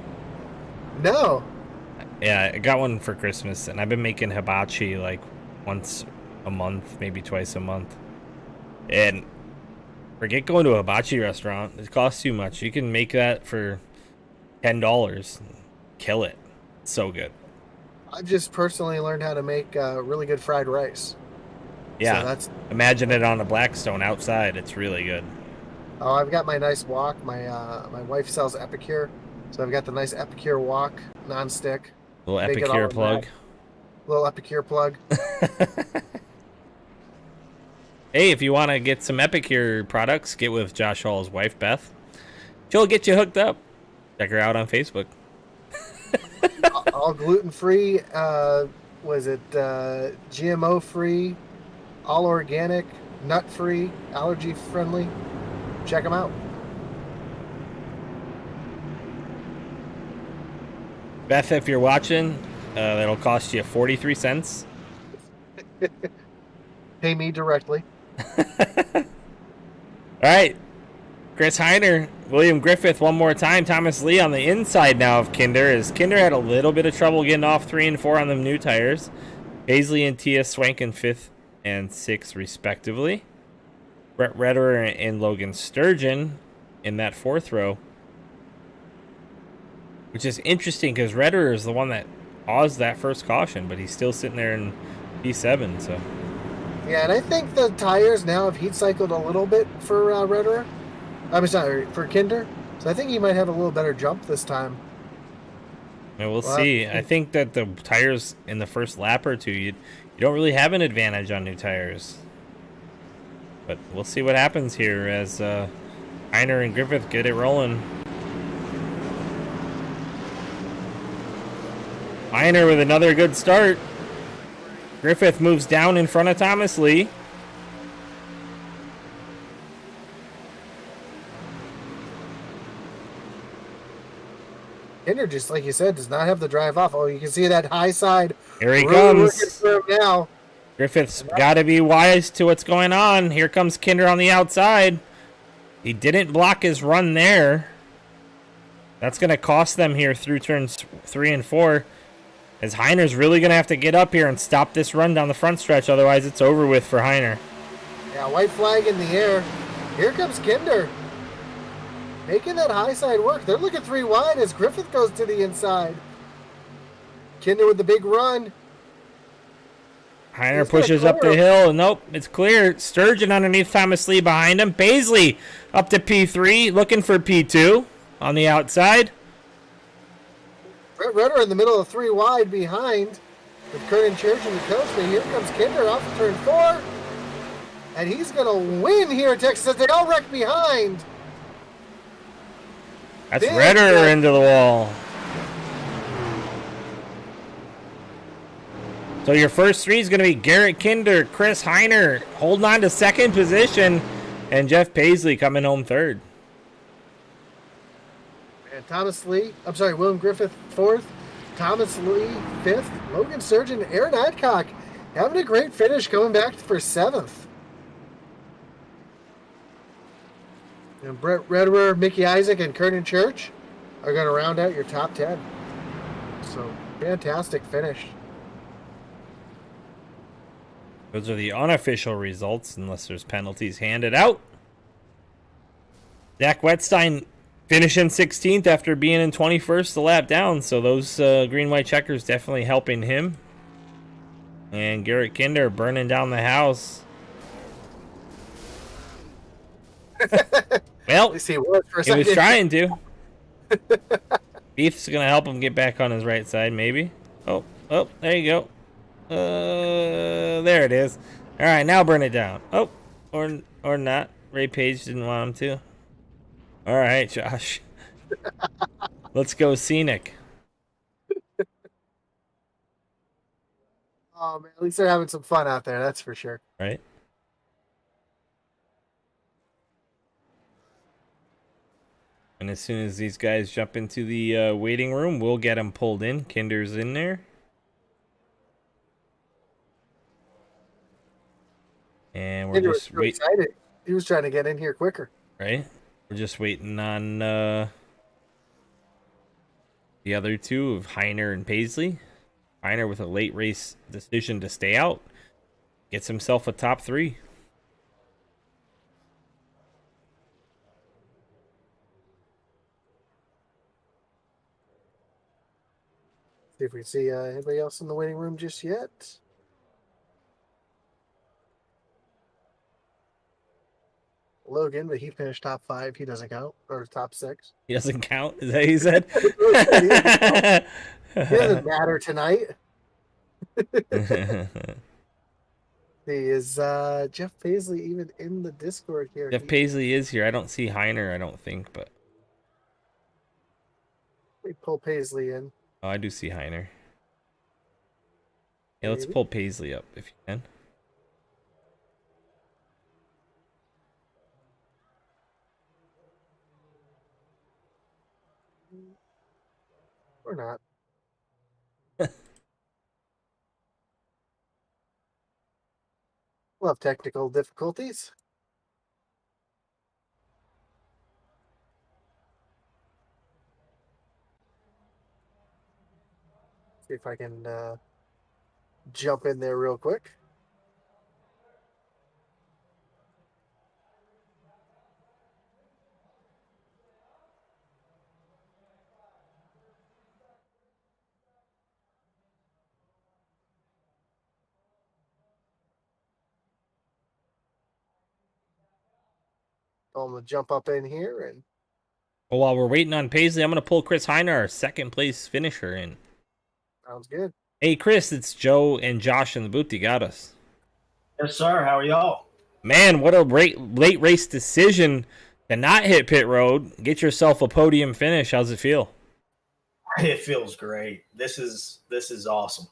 No. Yeah, I got one for Christmas, and I've been making hibachi like once a month, maybe twice a month. And forget going to a hibachi restaurant. It costs too much. You can make that for $10. Kill it. So good. I've just personally learned how to make really good fried rice. So Yeah. that's. Imagine it on a Blackstone outside. It's really good. Oh, I've got my nice wok. My wife sells Epicure, so I've got the nice Epicure wok, non-stick. Little Make it Epicure all in that plug. little Epicure plug. Hey, if you want to get some Epicure products, get with Josh Hall's wife, Beth. She'll get you hooked up. Check her out on Facebook. All gluten free. Was it GMO free? All organic, nut free, allergy friendly. Check them out. Beth, if you're watching, that'll cost you 43 cents. Pay me directly. All right. Chris Heiner, William Griffith one more time. Thomas Lee on the inside now of Kinder, as Kinder had a little bit of trouble getting off 3 and 4 on them new tires. Paisley and Tia Swank in 5th and 6th, respectively. Brett Redder and Logan Sturgeon in that 4th row. Which is interesting because Redder is the one that caused that first caution, but he's still sitting there in P7, so. Yeah, and I think the tires now have heat cycled a little bit for Redder. I'm sorry, for Kinder. So I think he might have a little better jump this time. Yeah, we'll see. I think that the tires in the first lap or two, you don't really have an advantage on new tires. But we'll see what happens here as Heiner and Griffith get it rolling. Heiner with another good start. Griffith moves down in front of Thomas Lee. Kinder, just like you said, does not have the drive off. Oh, you can see that high side. Here he really comes. For him now. Griffith's got to be wise to what's going on. Here comes Kinder on the outside. He didn't block his run there. That's going to cost them here through turns 3 and 4. As Heiner's really going to have to get up here and stop this run down the front stretch. Otherwise, it's over with for Heiner. Yeah, white flag in the air. Here comes Kinder. Making that high side work. They're looking 3 wide as Griffith goes to the inside. Kinder with the big run. Heiner pushes up the hill. Nope, it's clear. Sturgeon underneath Thomas Lee behind him. Paisley up to P3, looking for P2 on the outside. Brett Redder in the middle of 3 wide behind with Kernan Church and the coach. But here comes Kinder off of turn 4. And he's going to win here at Texas as they all wreck behind. That's Redder into the wall. So your first 3 is going to be Garrett Kinder, Chris Heiner holding on to 2nd position, and Jeff Paisley coming home 3rd. And William Griffith 4th, Thomas Lee 5th, Logan Sturgeon, Aaron Adcock having a great finish coming back for 7th. And Brett Redder, Mickey Isaac, and Kernan Church are going to round out your top 10. So, fantastic finish. Those are the unofficial results, unless there's penalties handed out. Zach Wetstein finishing 16th after being in 21st the lap down, so those green-white checkers definitely helping him. And Garrett Kinder burning down the house. Well, he was trying to. Beef's going to help him get back on his right side, maybe. Oh, there you go. There it is. All right, now burn it down. Oh, or not. Ray Page didn't want him to. All right, Josh. Let's go scenic. Oh, man, at least they're having some fun out there, that's for sure. Right? And as soon as these guys jump into the waiting room, we'll get them pulled in. Kinder's in there. And we're just waiting. He was trying to get in here quicker. Right? We're just waiting on the other 2 of Heiner and Paisley. Heiner with a late race decision to stay out. Gets himself a top 3. if we see anybody else in the waiting room just yet. Logan, but he finished top 5. He doesn't count, or top 6. He doesn't count. Is that what he said? He doesn't matter tonight. Is Jeff Paisley even in the Discord here? Jeff Paisley is here. I don't see Heiner, I don't think, but We pull Paisley in. oh, I do see Heiner. Yeah, let's pull Paisley up if you can. Or not. We'll have technical difficulties. See if I can jump in there real quick. I'm gonna jump up in here and. Well, while we're waiting on Paisley, I'm gonna pull Chris Heiner, our second place finisher, in. Sounds good. Hey, Chris, it's Joe and Josh in the booth. You got us. Yes, sir. How are y'all? Man, what a late race decision to not hit pit road. Get yourself a podium finish. How's it feel? It feels great. This is awesome.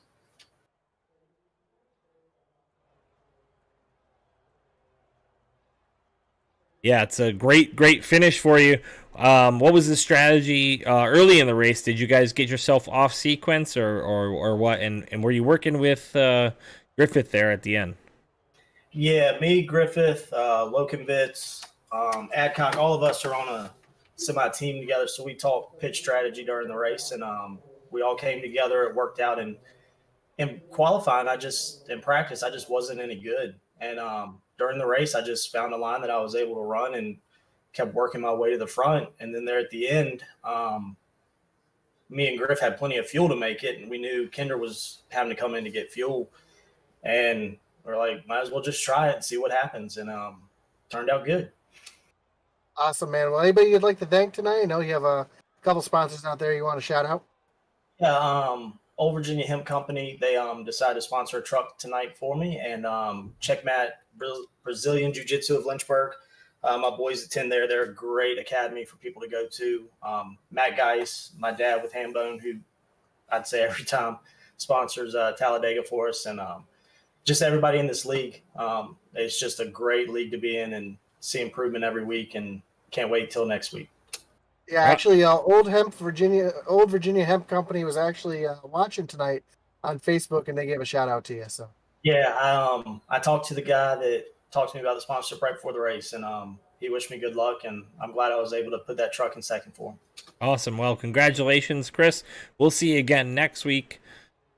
Yeah, it's a great finish for you. What was the strategy early in the race? Did you guys get yourself off sequence or what? And were you working with Griffith there at the end? Yeah, me, Griffith, Lokenvitz, Adcock, all of us are on a semi-team together, so we talked pitch strategy during the race, and we all came together. It worked out, and in qualifying, in practice, I just wasn't any good. And during the race, I just found a line that I was able to run and kept working my way to the front. And then there at the end, me and Griff had plenty of fuel to make it, and we knew Kinder was having to come in to get fuel. And we're like, might as well just try it and see what happens. And turned out good. Awesome, man. Well, anybody you'd like to thank tonight? I know you have a couple sponsors out there you want to shout out. Yeah, Old Virginia Hemp Company, they decided to sponsor a truck tonight for me. And Checkmat Brazilian Jiu-Jitsu of Lynchburg. My boys attend there. They're a great academy for people to go to. Matt Geis, my dad with Hambone, who I'd say every time sponsors Talladega for us. And just everybody in this league. It's just a great league to be in and see improvement every week, and can't wait till next week. Yeah, actually, Old Virginia Hemp Company was actually watching tonight on Facebook, and they gave a shout out to you. So yeah, I talked to the guy that talked to me about the sponsorship right before the race, and he wished me good luck, and I'm glad I was able to put that truck in second for him. Awesome. Well, congratulations, Chris. We'll see you again next week,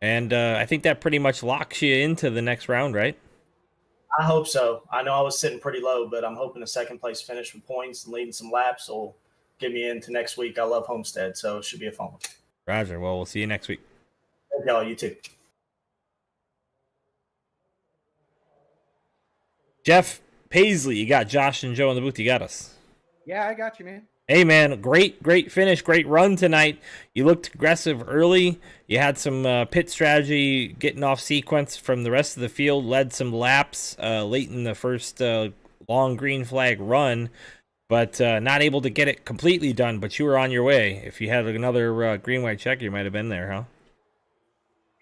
and I think that pretty much locks you into the next round, right? I hope so. I know I was sitting pretty low, but I'm hoping a second place finish with points and leading some laps will get me into next week. I love Homestead, so it should be a fun one. Roger. Well, we'll see you next week. Thank y'all. You too. Jeff Paisley, you got Josh and Joe in the booth. You got us. Yeah, I got you, man. Hey, man, great finish, great run tonight. You looked aggressive early. You had some pit strategy, getting off sequence from the rest of the field, led some laps late in the first long green flag run, but not able to get it completely done, but you were on your way. If you had another green-white check, you might have been there, huh?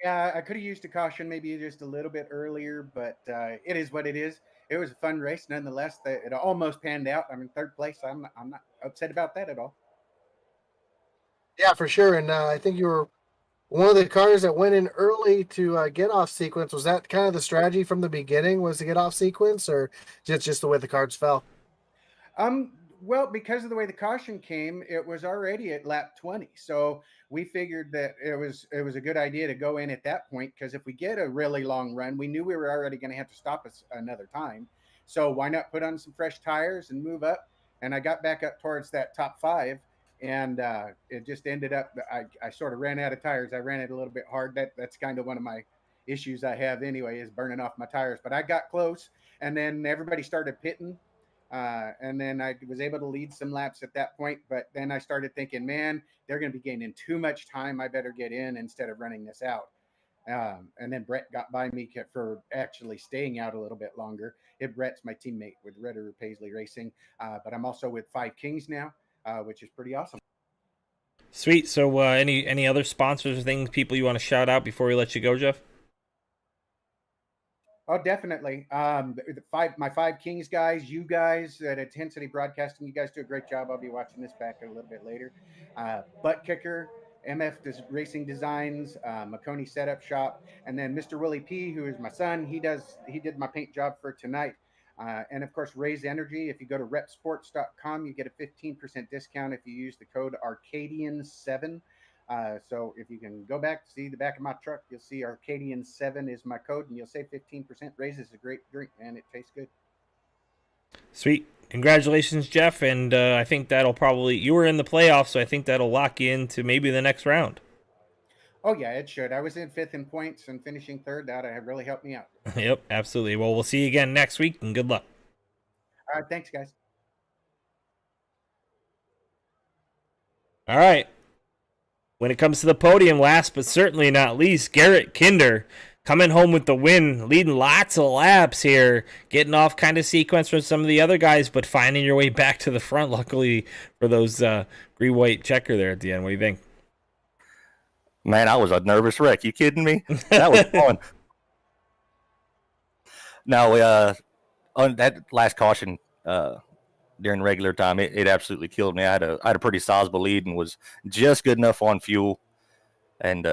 Yeah, I could have used a caution maybe just a little bit earlier, but it is what it is. It was a fun race, nonetheless. It almost panned out. I'm in third place. I'm not upset about that at all. Yeah, for sure. And I think you were one of the cars that went in early to get off sequence. Was that kind of the strategy from the beginning? Was to get off sequence, or just the way the cards fell? Well, because of the way the caution came, it was already at lap 20. So we figured that it was a good idea to go in at that point, because if we get a really long run, we knew we were already going to have to stop us another time. So why not put on some fresh tires and move up? And I got back up towards that top 5 and it just ended up. I sort of ran out of tires. I ran it a little bit hard. That's kind of one of my issues I have anyway, is burning off my tires. But I got close, and then everybody started pitting. And then I was able to lead some laps at that point. But then I started thinking, man, they're going to be gaining too much time. I better get in instead of running this out. And then Brett got by me for actually staying out a little bit longer. Brett's my teammate with Ritter Paisley Racing, but I'm also with Five Kings now, which is pretty awesome. Sweet. So any other sponsors or things, people you want to shout out before we let you go, Jeff? Oh, definitely. My Five Kings guys, you guys at Intensity Broadcasting, you guys do a great job. I'll be watching this back a little bit later. Butt Kicker, Racing Designs, Maconi Setup Shop, and then Mr. Willie P, who is my son. He did my paint job for tonight. And of course, Raise Energy. If you go to repsports.com, you get a 15% discount if you use the code Arcadian7. So if you can go back, see the back of my truck, you'll see Arcadian7 is my code, and you'll save 15%. Raise is a great drink, man. It tastes good. Sweet. Congratulations, Jeff. And I think that'll you were in the playoffs, so I think that'll lock you into maybe the next round. Oh, yeah, it should. I was in 5th in points and finishing 3rd. That really helped me out. Yep, absolutely. Well, we'll see you again next week, and good luck. All right, thanks, guys. All right. When it comes to the podium, last but certainly not least, Garrett Kinder coming home with the win, leading lots of laps here, getting off kind of sequence from some of the other guys, but finding your way back to the front, luckily for those green-white checker there at the end. What do you think? Man, I was a nervous wreck. You kidding me? That was fun. No, on that last caution during regular time, it absolutely killed me. I had a pretty sizable lead and was just good enough on fuel. And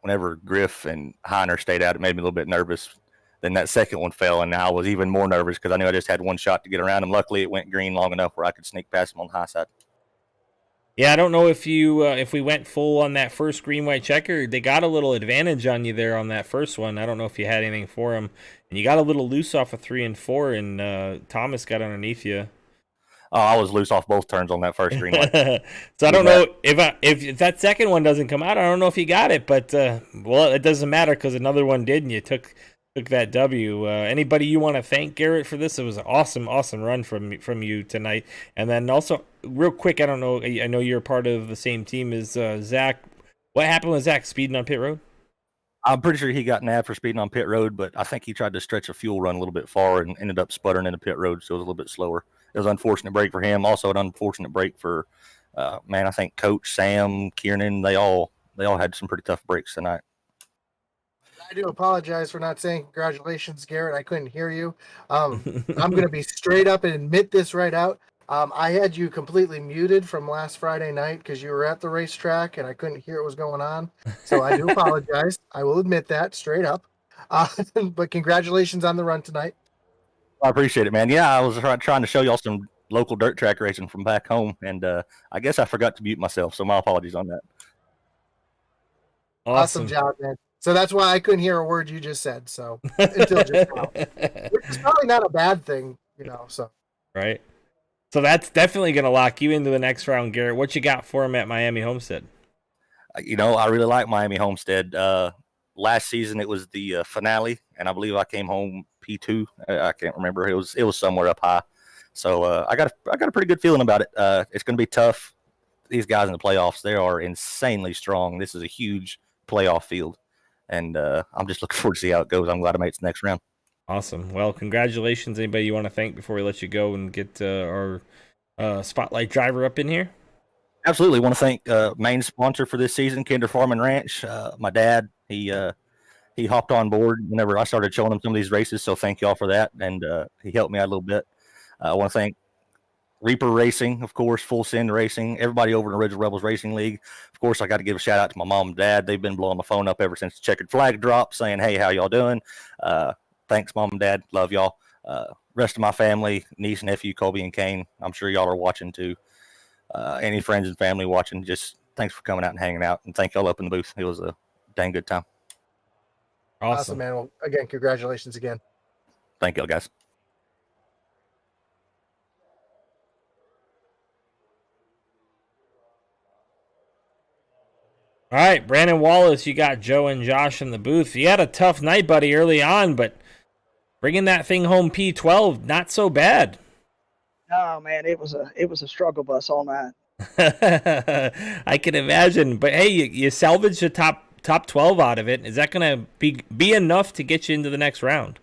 whenever Griff and Heiner stayed out, it made me a little bit nervous. Then that second one fell, and I was even more nervous because I knew I just had one shot to get around him. Luckily, it went green long enough where I could sneak past him on the high side. Yeah, I don't know if we went full on that first green-white checker. They got a little advantage on you there on that first one. I don't know if you had anything for them. And you got a little loose off of 3 and 4, and Thomas got underneath you. Oh, I was loose off both turns on that first green light. So I don't know if that second one doesn't come out. I don't know if you got it, but well, it doesn't matter because another one did, and you took that W. Anybody you want to thank, Garrett, for this? It was an awesome run from you tonight. And then also, real quick, I don't know. I know you're part of the same team as Zach. What happened with Zach speeding on pit road? I'm pretty sure he got nabbed for speeding on pit road, but I think he tried to stretch a fuel run a little bit far and ended up sputtering into pit road, so it was a little bit slower. It was an unfortunate break for him. Also, an unfortunate break for, I think Coach Sam, Kiernan. They all had some pretty tough breaks tonight. I do apologize for not saying congratulations, Garrett. I couldn't hear you. I'm going to be straight up and admit this right out. I had you completely muted from last Friday night because you were at the racetrack and I couldn't hear what was going on. So I do apologize. I will admit that straight up. But congratulations on the run tonight. I appreciate it, man. Yeah, I was trying to show y'all some local dirt track racing from back home, and I guess I forgot to mute myself, so my apologies on that. Awesome job, man. So that's why I couldn't hear a word you just said. So until just now, it's probably not a bad thing, So right. So that's definitely going to lock you into the next round, Garrett. What you got for him at Miami Homestead? I really like Miami Homestead. Last season it was the finale, and I believe I came home P2. I can't remember. It was somewhere up high. So I got a pretty good feeling about it. It's going to be tough. These guys in the playoffs, they are insanely strong. This is a huge playoff field, and I'm just looking forward to see how it goes. I'm glad I made it to the next round. Awesome. Well, congratulations. Anybody you want to thank before we let you go and get our spotlight driver up in here? Absolutely. Want to thank main sponsor for this season, Kinder Farm and Ranch. My dad, he hopped on board whenever I started showing him some of these races, so thank y'all for that, and he helped me out a little bit. I want to thank Reaper Racing, of course, Full Send Racing, everybody over in the Original Rebels Racing League. Of course, I got to give a shout out to my mom and dad. They've been blowing my phone up ever since the checkered flag dropped, saying, hey, how y'all doing? Thanks, Mom and Dad. Love y'all. Rest of my family, niece, nephew, Colby and Kane. I'm sure y'all are watching too. Any friends and family watching, just thanks for coming out and hanging out. And thank y'all up in the booth. It was a dang good time. Awesome, man. Well, again, congratulations again. Thank y'all, guys. All right, Brandon Wallace, you got Joe and Josh in the booth. You had a tough night, buddy, early on, but bringing that thing home P12, not so bad. Oh man, it was a struggle bus all night. I can imagine. But hey, you salvaged the top 12 out of it. Is that going to be enough to get you into the next round?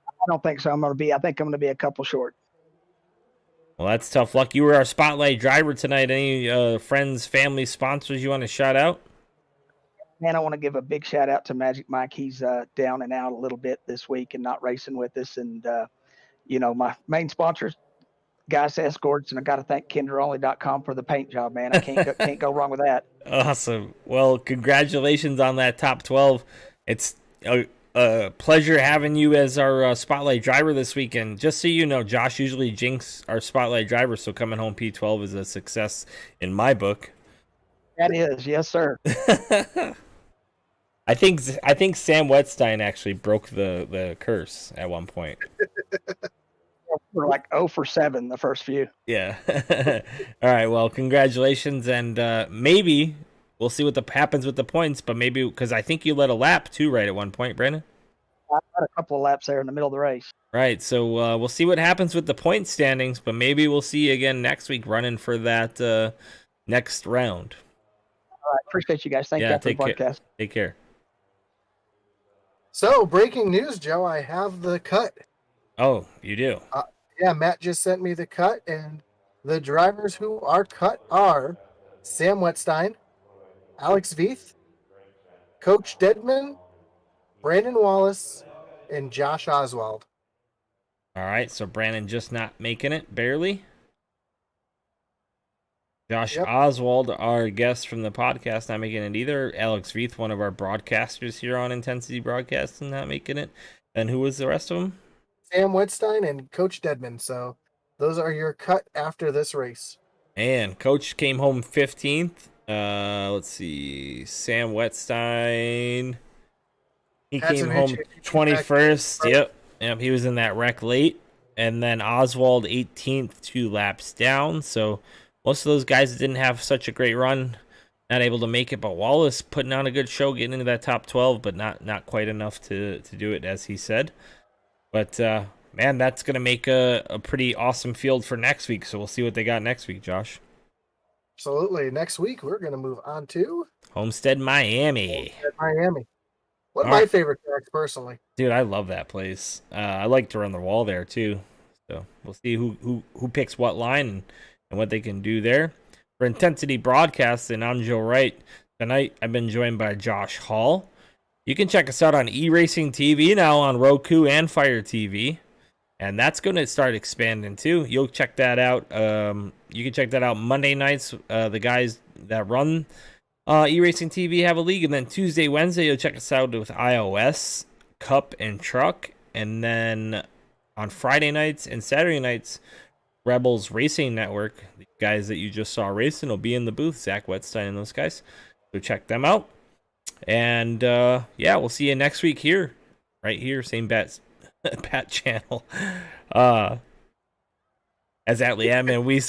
I don't think so. I think I'm gonna be a couple short. Well, that's tough luck. You were our spotlight driver tonight. Any friends, family, sponsors you want to shout out? Man, I want to give a big shout out to Magic Mike. He's down and out a little bit this week and not racing with us. And my main sponsors, Guys Escorts, and I got to thank KinderOnly.com for the paint job, man. I can't go wrong with that. Awesome. Well, congratulations on that top 12. It's a pleasure having you as our spotlight driver this weekend. Just so you know, Josh usually jinx our spotlight driver, so coming home P12 is a success in my book. That is, yes, sir. I think Sam Wetstein actually broke the curse at one point. We're like 0 for 7 the first few. Yeah. All right. Well, congratulations, and maybe we'll see what happens with the points. But maybe because I think you led a lap too, right, at one point, Brandon. I had a couple of laps there in the middle of the race. Right. So we'll see what happens with the point standings. But maybe we'll see you again next week running for that next round. All right. Appreciate you guys. Thank you for the podcast. Take care. So, breaking news, Joe. I have the cut. Oh, you do? Yeah, Matt just sent me the cut, and the drivers who are cut are Sam Wetstein, Alex Veith, Coach Dedman, Brandon Wallace, and Josh Oswald. All right, so Brandon just not making it, barely. Josh Oswald, our guest from the podcast, not making it either. Alex Veith, one of our broadcasters here on Intensity Broadcasting, not making it. And who was the rest of them? Sam Wetstein and Coach Dedman. So those are your cut after this race. And Coach came home 15th. Let's see. Sam Wetstein. He came home 21st. Yep. He was in that wreck late. And then Oswald 18th, 2 laps down. So most of those guys didn't have such a great run, not able to make it. But Wallace putting on a good show, getting into that top 12, but not quite enough to do it, as he said. But, man, that's going to make a pretty awesome field for next week. So we'll see what they got next week, Josh. Absolutely. Next week, we're going to move on to Homestead, Miami. One of my favorite tracks, personally. Dude, I love that place. I like to run the wall there, too. So we'll see who picks what line and what they can do there. For Intensity Broadcasting, I'm Joe Wright. Tonight, I've been joined by Josh Hall. You can check us out on eRacing TV now on Roku and Fire TV. And that's going to start expanding too. You'll check that out. You can check that out Monday nights. The guys that run eRacing TV have a league. And then Tuesday, Wednesday, you'll check us out with iOS, Cup, and Truck. And then on Friday nights and Saturday nights, Rebels Racing Network, the guys that you just saw racing, will be in the booth. Zach Wetstein and those guys. So check them out. And we'll see you next week here, right here, same bat channel. As Atlee M and Weiss